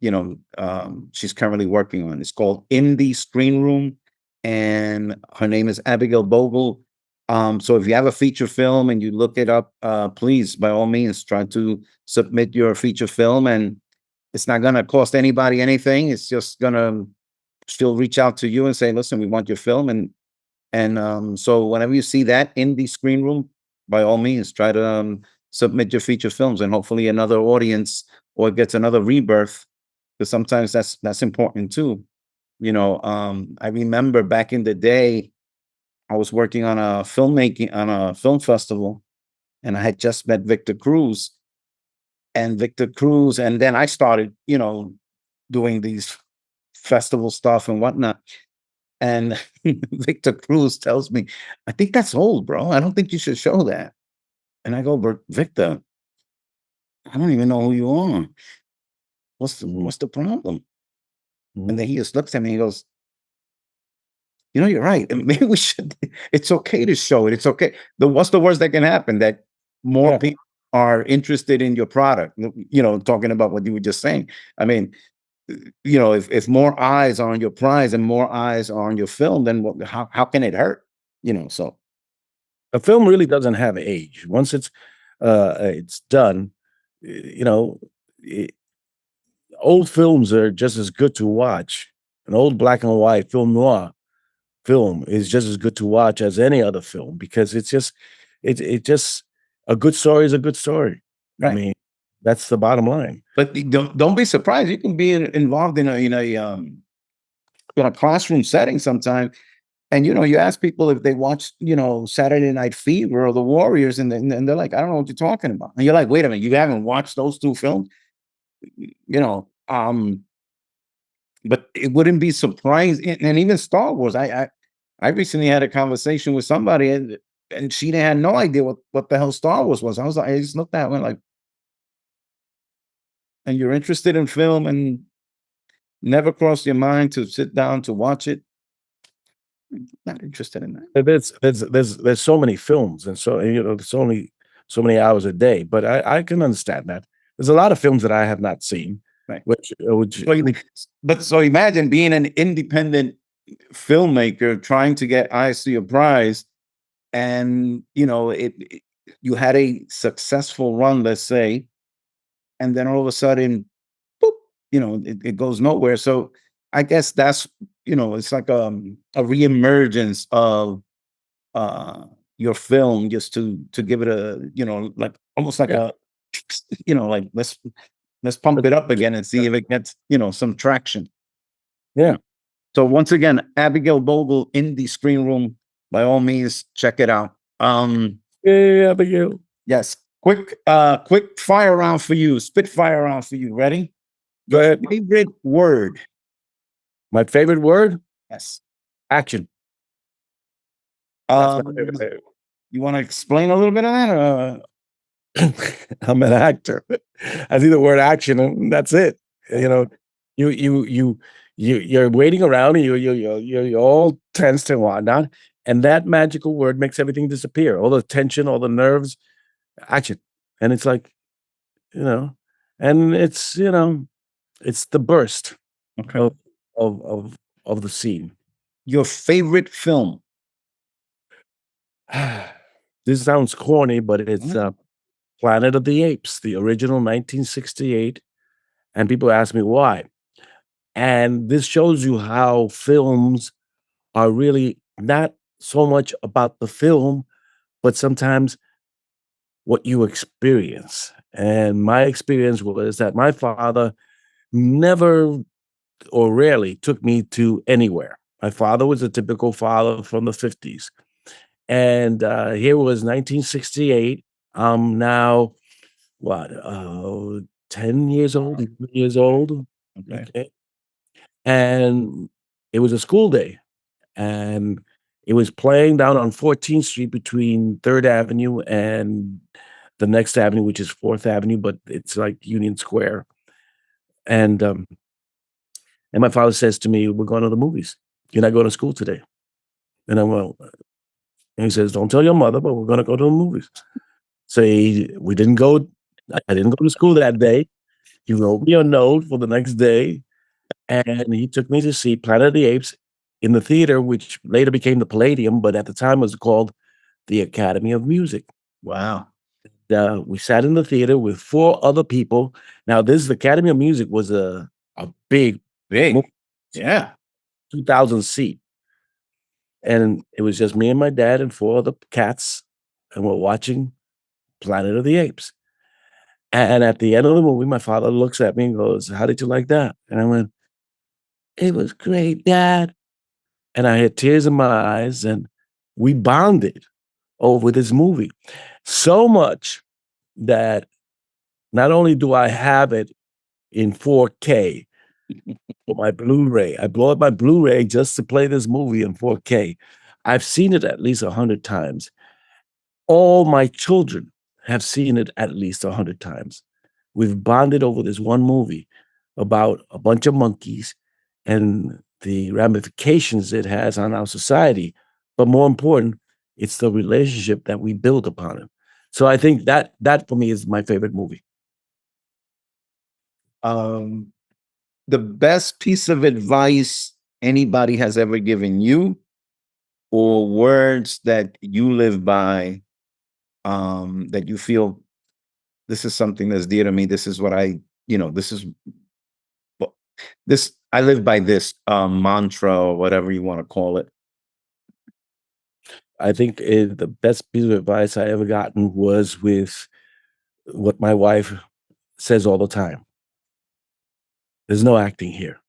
Speaker 1: she's currently working on. It's called Indie Screen Room, and her name is Abigail Bogle. So if you have a feature film and you look it up, please, by all means, try to submit your feature film, and it's not going to cost anybody anything. It's just going to she'll reach out to you and say, "Listen, we want your film." And so whenever you see that in the screen room, by all means, try to submit your feature films, and hopefully another audience or it gets another rebirth. Because sometimes that's important too. I remember back in the day, I was working on a film festival, and I had just met Victor Cruz, and then I started, doing these festival stuff and whatnot. And Victor Cruz tells me, "I think that's old, bro. I don't think you should show that." And I go, "But Victor, I don't even know who you are.
Speaker 2: Mhm.
Speaker 1: What's the problem?"
Speaker 2: Mhm.
Speaker 1: And then he just looks at me and he goes, "You're right. And maybe we should. It's okay to show it. It's okay. What's the worst that can happen? That more
Speaker 2: Yeah.
Speaker 1: people are interested in your product." Talking about what you were just saying. I mean, if more eyes are on your prize and more eyes are on your film, then how can it hurt? So
Speaker 2: A film really doesn't have age. Once it's done, you know, I old films are just as good to watch. An old black and white film noir film is just as good to watch as any other film because it just a good story is a good story. I
Speaker 1: right.
Speaker 2: mean, that's the bottom line.
Speaker 1: But don't be surprised. You can be involved in a classroom setting sometime, and you ask people if they watch Saturday Night Fever or The Warriors, and they're like, "I don't know what you're talking about." And you're like, "Wait a minute, you haven't watched those two films?" You know, um, but it wouldn't be surprising, and even Star Wars. I recently had a conversation with somebody, and she had no idea what the hell Star Wars was. I just looked at her like, "And you're interested in film and never crossed your mind to sit down to watch it?" Not interested in that.
Speaker 2: There's so many films and there's only so many hours a day, but I can understand that. There's a lot of films that I have not seen,
Speaker 1: Right.
Speaker 2: which
Speaker 1: So, so imagine being an independent filmmaker trying to get eyes to your prize, and you had a successful run, let's say, and then all of a sudden, boop, it goes nowhere. So I guess that's it's like a reemergence of uh your film, just to give it a like almost like
Speaker 2: yeah.
Speaker 1: a like let's Let's pump
Speaker 2: But
Speaker 1: it up again and see if it gets, some traction.
Speaker 2: yeah.
Speaker 1: So once again, Abigail Bogle in the screen room. By all means, check it out.
Speaker 2: Yeah, Abigail.
Speaker 1: Yes. Quick fire round for you. Spitfire round for you. Ready?
Speaker 2: Go
Speaker 1: Your
Speaker 2: ahead.
Speaker 1: favorite word.
Speaker 2: My favorite word?
Speaker 1: Yes.
Speaker 2: Action. That's my
Speaker 1: Um,
Speaker 2: favorite.
Speaker 1: you want to explain a little bit of that?
Speaker 2: I'm an actor. I see the word action, and that's it. You know, you you you you're waiting around, and you're all tensed and whatnot, and that magical word makes everything disappear. All the tension, all the nerves, action, and it's like you know, and it's the burst
Speaker 1: Okay.
Speaker 2: of of of of the scene.
Speaker 1: Your favorite film.
Speaker 2: This sounds corny, but it's
Speaker 1: Mhm.
Speaker 2: Planet of the Apes, the original 1968, and people ask me why. And this shows you how films are really not so much about the film, but sometimes what you experience. And my experience was that my father never or rarely took me to anywhere. My father was a typical father from the 50s. And here was 1968. I'm now, what, 10 years old, 11 years old.
Speaker 1: Okay.
Speaker 2: Okay. And it was a school day and it was playing down on 14th Street between 3rd Avenue and the next avenue, which is 4th Avenue, but it's like Union Square. And and my father says to me, "We're going to the movies. You're not going to school today." And I'm well, and he says, "Don't tell your mother, but we're going to go to the movies." So we didn't go. I didn't go to school that day. He wrote me a note for the next day, and he took me to see Planet of the Apes in the theater, which later became the Palladium, but at the time was called the Academy of Music.
Speaker 1: Wow.
Speaker 2: We sat in the theater with 4 other people. Now, this Academy of Music was a big
Speaker 1: Big.
Speaker 2: movie,
Speaker 1: Yeah.
Speaker 2: 2,000 seat, and it was just me and my dad and 4 other cats, and we're watching Planet of the Apes. And at the end of the movie, my father looks at me and goes, "How did you like that?" And I went, "It was great, Dad." And I had tears in my eyes, and we bonded over this movie so much that not only do I have it in 4K for my Blu-ray, I bought my Blu-ray just to play this movie in 4K. I've seen it at least 100 times. All my children have seen it at least 100 times. We've bonded over this one movie about a bunch of monkeys and the ramifications it has on our society. But more important, it's the relationship that we build upon it. So I think that for me is my favorite movie.
Speaker 1: Um, the best piece of advice anybody has ever given you, or words that you live by, that you feel this is something that's dear to me. This is what this is what this I live by this mantra or whatever you want to call it.
Speaker 2: I think the best piece of advice I ever gotten was with what my wife says all the time. There's no acting here.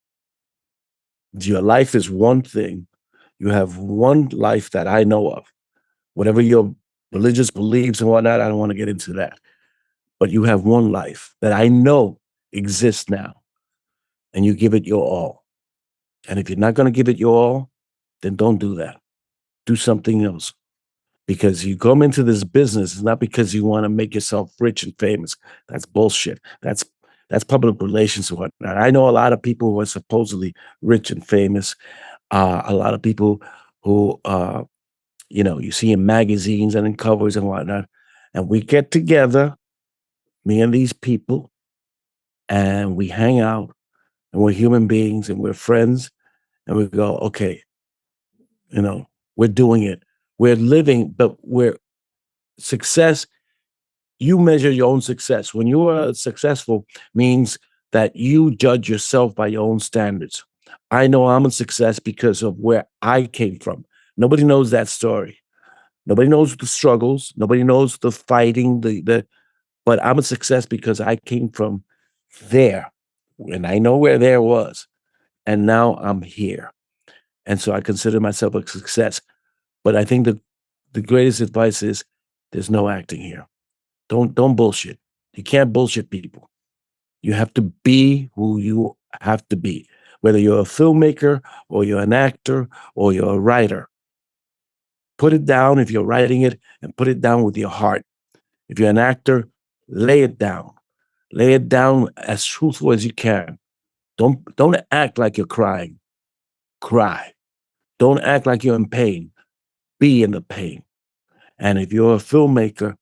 Speaker 2: Your life is one thing. You have one life that I know of. Whatever your religious beliefs and whatnot, I don't want to get into that. But you have one life that I know exists now, and you give it your all. And if you're not going to give it your all, then don't do that. Do something else. Because you come into this business, it's not because you want to make yourself rich and famous. That's bullshit. That's public relations and whatnot. I know a lot of people who are supposedly rich and famous. A lot of people who you see in magazines and in covers and whatnot. And we get together, me and these people, and we hang out and we're human beings and we're friends and we go, okay, you know, we're doing it. We're living, but we're success. You measure your own success. When you are successful, means that you judge yourself by your own standards. I know I'm a success because of where I came from. Nobody knows that story. Nobody knows the struggles. Nobody knows the fighting, the but I'm a success because I came there, and I know where there was, and now I'm here. And so I consider myself a success. But I think the greatest advice is there's no acting here. Don't bullshit. You can't bullshit people. You have to be who you have to be. Whether you're a filmmaker or you're an actor or you're a writer, put it down if you're writing it and put it down with your heart. If you're an actor, lay it down. Lay it down as truthful as you can. Don't act like you're crying. Cry. Don't act like you're in pain. Be in the pain. And if you're a filmmaker,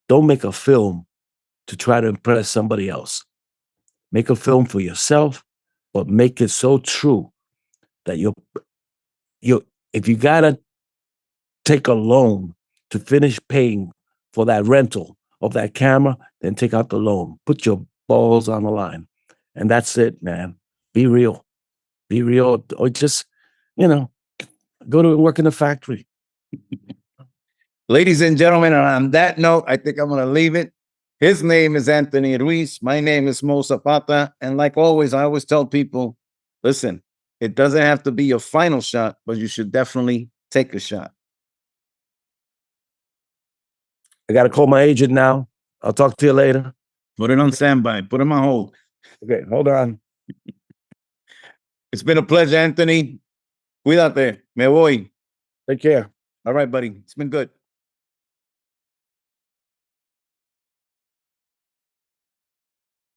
Speaker 2: don't make a film to try to impress somebody else. Make a film for yourself, but make it so true that you if you gotta take a loan to finish paying for that rental of that camera, then take out the loan. Put your balls on the line. And that's it, man. Be real. Be real. Or just, you know, go to work in the factory.
Speaker 1: Ladies and gentlemen, and on that note, I think I'm going to leave it. His name is Anthony Ruiz. My name is Mo Zapata. And like always, I always tell people, listen, it doesn't have to be your final shot, but you should definitely take a shot.
Speaker 2: I gotta call my agent now. I'll talk to you later.
Speaker 1: Put it on standby. Put him on hold.
Speaker 2: Okay, hold on.
Speaker 1: It's been a pleasure, Anthony. Cuídate. Me voy.
Speaker 2: Take care.
Speaker 1: All right, buddy. It's been good.